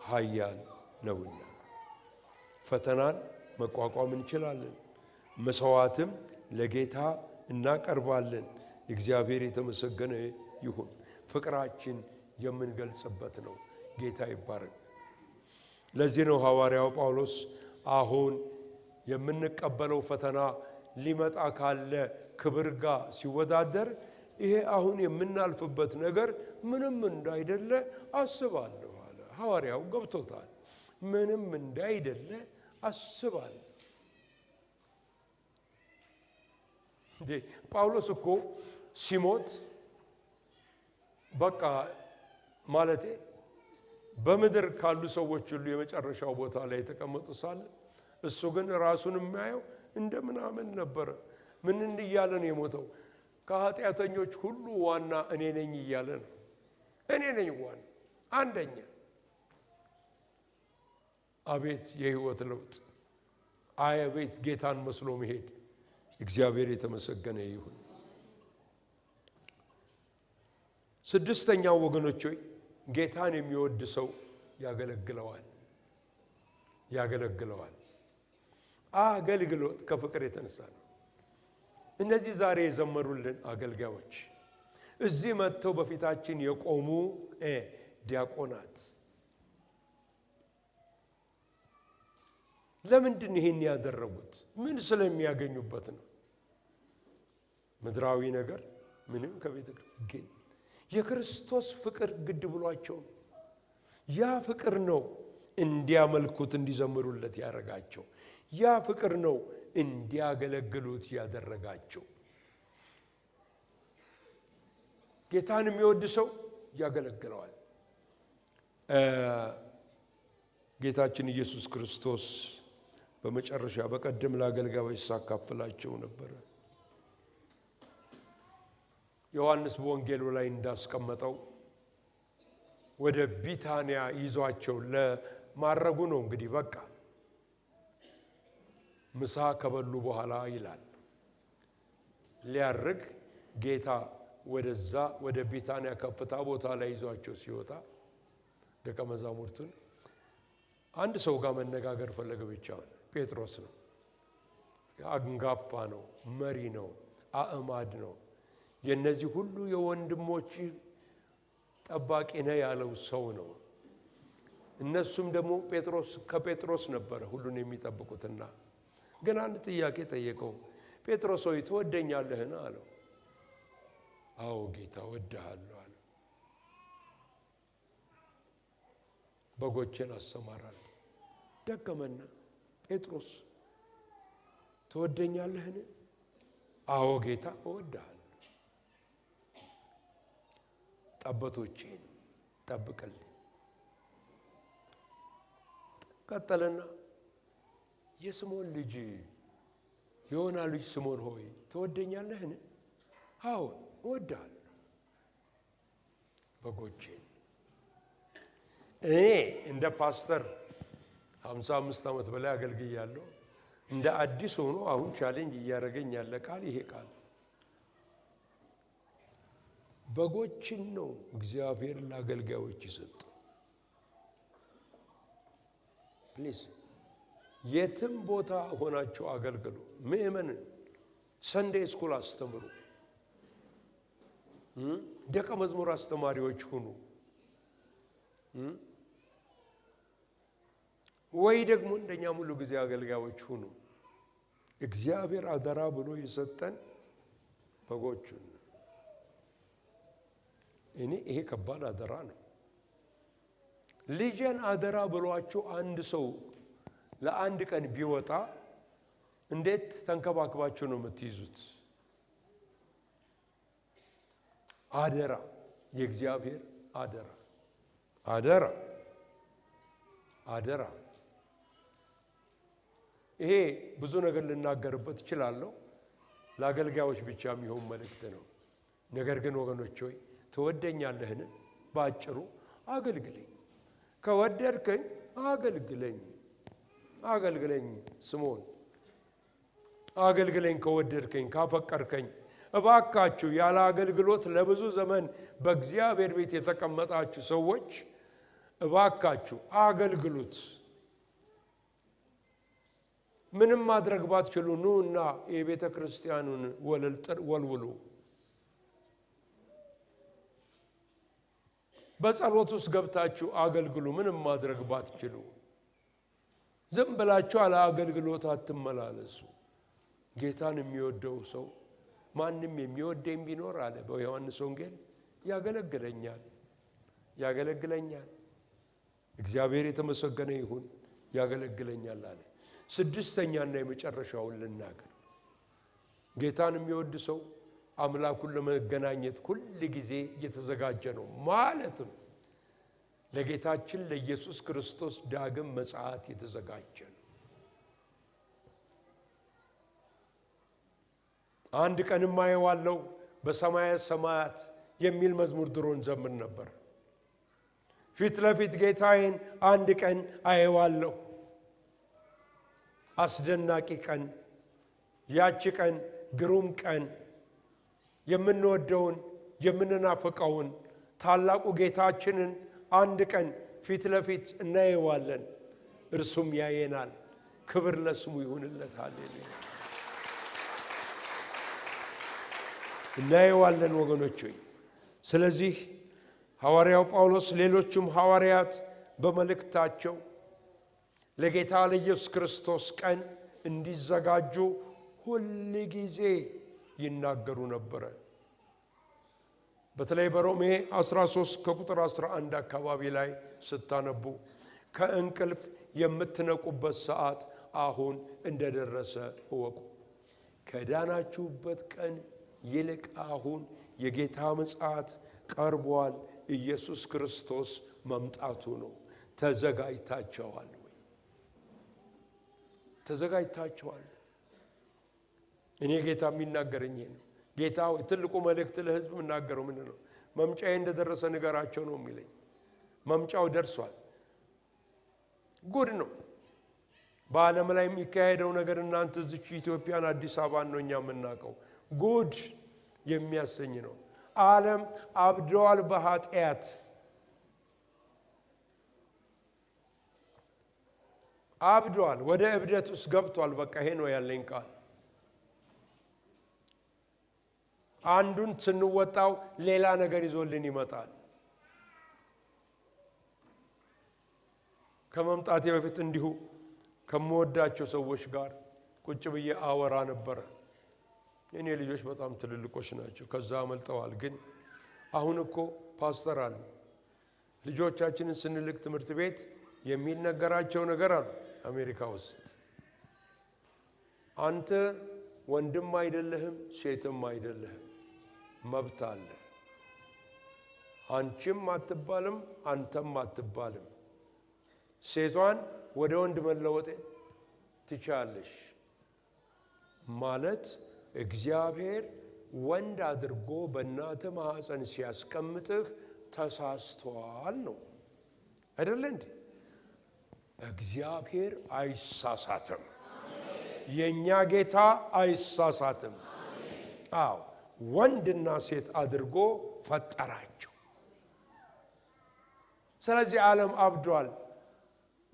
ኃያል ነውና ፈተናን መቋቋም እንችላለን። መስዋዕትም ለጌታ እናቀርባለን። እግዚአብሔር የተመሰገነ ይሁን። ፍቅራችን የምንገልጽበት ነው። ጌታ ይባረክ። ለዚህ ነው ሐዋርያው ጳውሎስ አሁን የምንቀበለው ፈተና ሊመጣ ካለ ክብር ጋር ሲወዳደር ይሄ አሁን የምናልፍበት ነገር ምንም እንዳይደለ አስባለሁ አለ። ሐዋርያው ገብቶታል። ምንም እንዳይደለ አስባለሁ። ጳውሎስ እኮ ሲሞት በቃ ማለቴ በምድር ካሉ ሰዎች ሁሉ የመጨረሻው ቦታ ላይ የተቀመጡ ሳለ እሱ ግን ራሱን የሚያየው እንደምናምን ነበር። ምን እያለ ነው የሞተው? ከኃጢአተኞች ሁሉ ዋና እኔ ነኝ እያለ ነው። እኔ ነኝ ዋና አንደኛ። አቤት የህይወት ለውጥ! አቤት ጌታን መስሎ መሄድ! እግዚአብሔር የተመሰገነ ይሁን። ስድስተኛው ወገኖች ሆይ ጌታን የሚወድ ሰው ያገለግለዋል። አገልግሎት ከፍቅር የተነሳ ነው። እነዚህ ዛሬ የዘመሩልን አገልጋዮች እዚህ መጥተው በፊታችን የቆሙ ዲያቆናት ለምንድን ይሄን ያደረጉት? ምን ስለሚያገኙበት ነው? ምድራዊ ነገር ምንም ከቤት ግን የክርስቶስ ፍቅር ግድ ብሏቸው ያ ፍቅር ነው እንዲያመልኩት እንዲዘምሩለት ያደረጋቸው። ያ ፍቅር ነው እንዲያገለግሉት ያደረጋቸው። ጌታን የሚወድ ሰው ያገለግለዋል። ጌታችን ኢየሱስ ክርስቶስ በመጨረሻ በቀደም ለአገልጋዮች ሳካፍላቸው ነበር። ዮሐንስ በወንጌሉ ላይ እንዳስቀመጠው ወደ ቢታንያ ይዟቸው ለማረጉ ነው። እንግዲህ በቃ ምሳ ከበሉ በኋላ ይላል ሊያርግ ጌታ ወደዛ ወደ ቢታንያ ከፍታ ቦታ ላይ ይዟቸው ሲወጣ ደቀ መዛሙርቱን አንድ ሰው ጋር መነጋገር ፈለገ። ብቻውን ጴጥሮስ ነው። አንጋፋ ነው፣ መሪ ነው፣ አእማድ ነው። የነዚህ ሁሉ የወንድሞች ጠባቂ ነው ያለው ሰው ነው። እነሱም ደግሞ ከጴጥሮስ ነበረ ሁሉን የሚጠብቁትና ግን አንድ ጥያቄ ጠየቀው። ጴጥሮስ ሆይ ትወደኛለህን አለው። አዎ ጌታ እወድሃለሁ አለ። በጎቼን አሰማራለሁ። ደከመና ጴጥሮስ ትወደኛለህን? አዎ ጌታ እወድሃለሁ። ጠቦቶቼን ጠብቅልኝ። ቀጠለና የስምዖን ልጅ የዮና ልጅ ስምዖን ሆይ ትወደኛለህን? አዎ እወድሃለሁ። በጎቼን እኔ እንደ ፓስተር 55 ዓመት በላይ አገልግያለሁ። እንደ አዲስ ሆኖ አሁን ቻሌንጅ እያደረገኝ ያለ ቃል ይሄ ቃል በጎችን ነው እግዚአብሔር ለአገልጋዮች ይሰጥ። ፕሊዝ የትም ቦታ ሆናችሁ አገልግሉ። ምእመንን ሰንዴይ ስኩል አስተምሩ። ደቀ መዝሙር አስተማሪዎች ሁኑ። ወይ ደግሞ እንደኛ ሙሉ ጊዜ አገልጋዮች ሁኑ። እግዚአብሔር አደራ ብሎ የሰጠን በጎቹን። ይሄ ከባድ አደራ ነው። ልጄን አደራ ብሏችሁ አንድ ሰው ለአንድ ቀን ቢወጣ እንዴት ተንከባክባችሁ ነው የምትይዙት? አደራ፣ የእግዚአብሔር አደራ አደራ አደራ። ይሄ ብዙ ነገር ልናገርበት እችላለሁ። ለአገልጋዮች ብቻ የሚሆን መልእክት ነው። ነገር ግን ወገኖች ሆይ ትወደኛለህን? ባጭሩ አገልግለኝ። ከወደድከኝ አገልግለኝ። አገልግለኝ ስምዖን፣ አገልግለኝ። ከወደድከኝ ካፈቀርከኝ። እባካችሁ ያለ አገልግሎት ለብዙ ዘመን በእግዚአብሔር ቤት የተቀመጣችሁ ሰዎች እባካችሁ አገልግሉት። ምንም ማድረግ ባትችሉ ኑና የቤተ ክርስቲያኑን ወለል ወልውሉ። በጸሎት ውስጥ ገብታችሁ አገልግሉ። ምንም ማድረግ ባትችሉ ዝም ብላችሁ አለ አገልግሎት አትመላለሱ። ጌታን የሚወደው ሰው ማንም የሚወደኝ ቢኖር አለ በዮሐንስ ወንጌል ያገለግለኛል ያገለግለኛል። እግዚአብሔር የተመሰገነ ይሁን። ያገለግለኛል አለ። ስድስተኛና የመጨረሻውን ልናገር። ጌታን የሚወድ ሰው አምላኩን ለመገናኘት ሁል ጊዜ የተዘጋጀ ነው። ማለትም ለጌታችን ለኢየሱስ ክርስቶስ ዳግም ምጽአት የተዘጋጀ ነው። አንድ ቀንም አየዋለሁ በሰማየ ሰማያት የሚል መዝሙር ድሮ እንዘምር ነበር። ፊት ለፊት ጌታዬን አንድ ቀን አየዋለሁ። አስደናቂ ቀን፣ ያቺ ቀን ግሩም ቀን፣ የምንወደውን የምንናፍቀውን ታላቁ ጌታችንን አንድ ቀን ፊት ለፊት እናየዋለን። እርሱም ያየናል። ክብር ለስሙ ይሁንለት። ሃሌሉያ። እናየዋለን ወገኖች ሆይ። ስለዚህ ሐዋርያው ጳውሎስ ሌሎችም ሐዋርያት በመልእክታቸው ለጌታ ለኢየሱስ ክርስቶስ ቀን እንዲዘጋጁ ሁል ጊዜ ይናገሩ ነበረ። በተለይ በሮሜ 13 ከቁጥር 11 አካባቢ ላይ ስታነቡ ከእንቅልፍ የምትነቁበት ሰዓት አሁን እንደደረሰ እወቁ። ከዳናችሁበት ቀን ይልቅ አሁን የጌታ ምጽአት ቀርቧል። ኢየሱስ ክርስቶስ መምጣቱ ነው። ተዘጋጅታችኋል ወይ? ተዘጋጅታችኋል? እኔ ጌታ የሚናገረኝ ነው። ጌታ ትልቁ መልእክት ለሕዝብ የምናገረው ምን ነው? መምጫዬ እንደደረሰ ንገራቸው ነው የሚለኝ። መምጫው ደርሷል። ጉድ ነው። በዓለም ላይ የሚካሄደው ነገር እናንተ እዚች ኢትዮጵያን አዲስ አበባን ነው እኛ የምናውቀው። ጉድ የሚያሰኝ ነው። ዓለም አብደዋል በኃጢአት። አብደዋል፣ ወደ እብደት ውስጥ ገብቷል። በቃ ይሄ ነው ያለኝ ቃል። አንዱን ስንወጣው ሌላ ነገር ይዞልን ይመጣል። ከመምጣቴ በፊት እንዲሁ ከምወዳቸው ሰዎች ጋር ቁጭ ብዬ አወራ ነበረ። የኔ ልጆች በጣም ትልልቆች ናቸው፣ ከዛ አመልጠዋል። ግን አሁን እኮ ፓስተር አሉ። ልጆቻችንን ስንልክ ትምህርት ቤት የሚነገራቸው ነገር አሉ። አሜሪካ ውስጥ አንተ ወንድም አይደለህም፣ ሴትም አይደለህም፣ መብት አለ። አንቺም አትባልም፣ አንተም አትባልም። ሴቷን ወደ ወንድ መለወጥ ትቻለሽ ማለት እግዚአብሔር ወንድ አድርጎ በእናትህ ማህፀን ሲያስቀምጥህ ተሳስቷል ነው አይደለ እንዴ? እግዚአብሔር አይሳሳትም። የኛ ጌታ አይሳሳትም። አዎ ወንድና ሴት አድርጎ ፈጠራቸው። ስለዚህ ዓለም አብዷል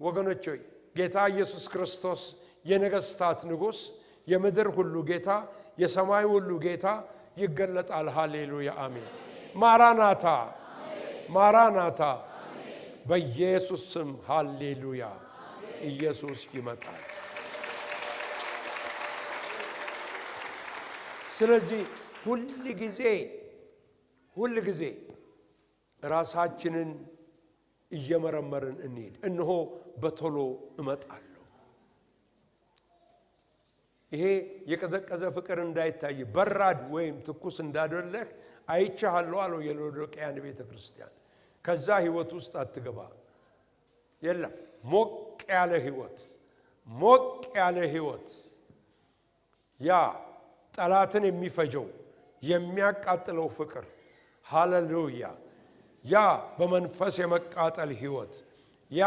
ወገኖች ሆይ ጌታ ኢየሱስ ክርስቶስ የነገስታት ንጉስ የምድር ሁሉ ጌታ የሰማይ ሁሉ ጌታ ይገለጣል። ሃሌሉያ አሜን። ማራናታ ማራናታ በኢየሱስ ስም ሃሌሉያ። ኢየሱስ ይመጣል። ስለዚህ ሁል ጊዜ ራሳችንን እየመረመርን እንሂድ። እነሆ በቶሎ እመጣለሁ። ይሄ የቀዘቀዘ ፍቅር እንዳይታይ በራድ ወይም ትኩስ እንዳደለህ አይቻለሁ አለው የሎዶቅያን ቤተክርስቲያን። ከዛ ህይወት ውስጥ አትገባ። የለም ሞቅ ያለ ህይወት ያ ጠላትን የሚፈጀው የሚያቃጥለው ፍቅር ሃሌሉያ። ያ በመንፈስ የመቃጠል ህይወት ያ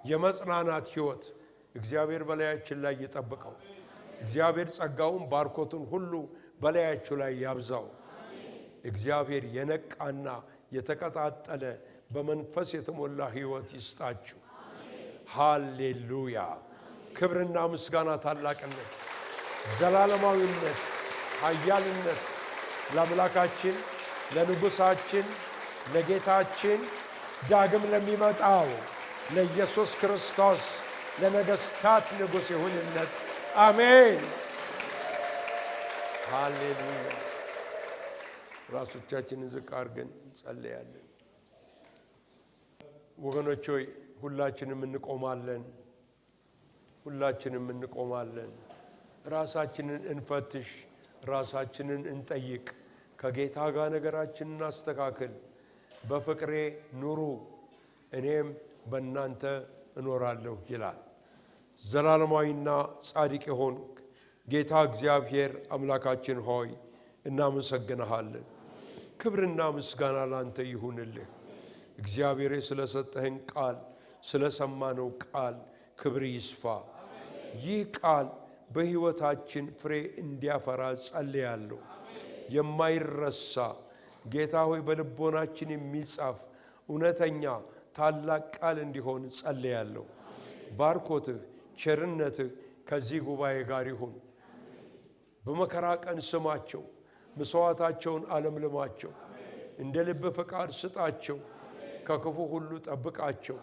የመጽናናት ህይወት እግዚአብሔር በላያችን ላይ ይጠብቀው። እግዚአብሔር ጸጋውን ባርኮቱን ሁሉ በላያችሁ ላይ ያብዛው። እግዚአብሔር የነቃና የተቀጣጠለ በመንፈስ የተሞላ ህይወት ይስጣችሁ። ሃሌሉያ። ክብርና ምስጋና ታላቅነት ዘላለማዊነት ኃያልነት ለአምላካችን ለንጉሳችን ለጌታችን ዳግም ለሚመጣው ለኢየሱስ ክርስቶስ ለነገስታት ንጉስ ይሁንለት። አሜን ሃሌሉያ። ራሶቻችንን ዝቅ አድርገን እንጸልያለን። ወገኖች ሆይ ሁላችንም እንቆማለን። ራሳችንን እንፈትሽ፣ ራሳችንን እንጠይቅ። ከጌታ ጋር ነገራችንን አስተካክል። በፍቅሬ ኑሩ እኔም በእናንተ እኖራለሁ ይላል። ዘላለማዊና ጻድቅ ሆንክ ጌታ እግዚአብሔር አምላካችን ሆይ እናመሰግንሃለን። ክብርና ምስጋና ላንተ ይሁንልህ። እግዚአብሔር ስለሰጠህን ቃል ስለሰማነው ቃል ክብር ይስፋ። ይህ ቃል በሕይወታችን ፍሬ እንዲያፈራ ጸልያለሁ። የማይረሳ ጌታ ሆይ በልቦናችን የሚጻፍ እውነተኛ ታላቅ ቃል እንዲሆን ጸልያለሁ። ባርኮትህ ቸርነትህ ከዚህ ጉባኤ ጋር ይሁን። በመከራ ቀን ስማቸው፣ መስዋዕታቸውን አለምልማቸው፣ እንደ ልብ ፈቃድ ስጣቸው። ከክፉ ሁሉ ጠብቃቸው፣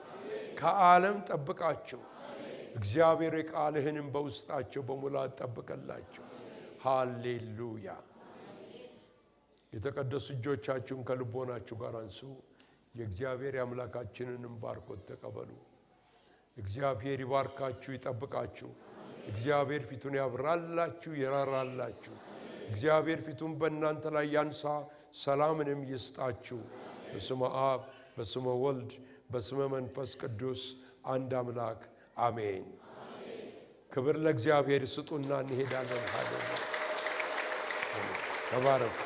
ከዓለም ጠብቃቸው። እግዚአብሔር ቃልህንም በውስጣቸው በሙላት ጠብቀላቸው። ሃሌሉያ። የተቀደሱ እጆቻችሁን ከልቦናችሁ ጋር አንሱ። የእግዚአብሔር አምላካችንንም ባርኮት ተቀበሉ። እግዚአብሔር ይባርካችሁ ይጠብቃችሁ። እግዚአብሔር ፊቱን ያብራላችሁ ይራራላችሁ። እግዚአብሔር ፊቱን በእናንተ ላይ ያንሳ ሰላምንም ይስጣችሁ። በስመ አብ በስመ ወልድ በስመ መንፈስ ቅዱስ አንድ አምላክ አሜን። ክብር ለእግዚአብሔር ስጡና እንሄዳለን። ተባረኩ።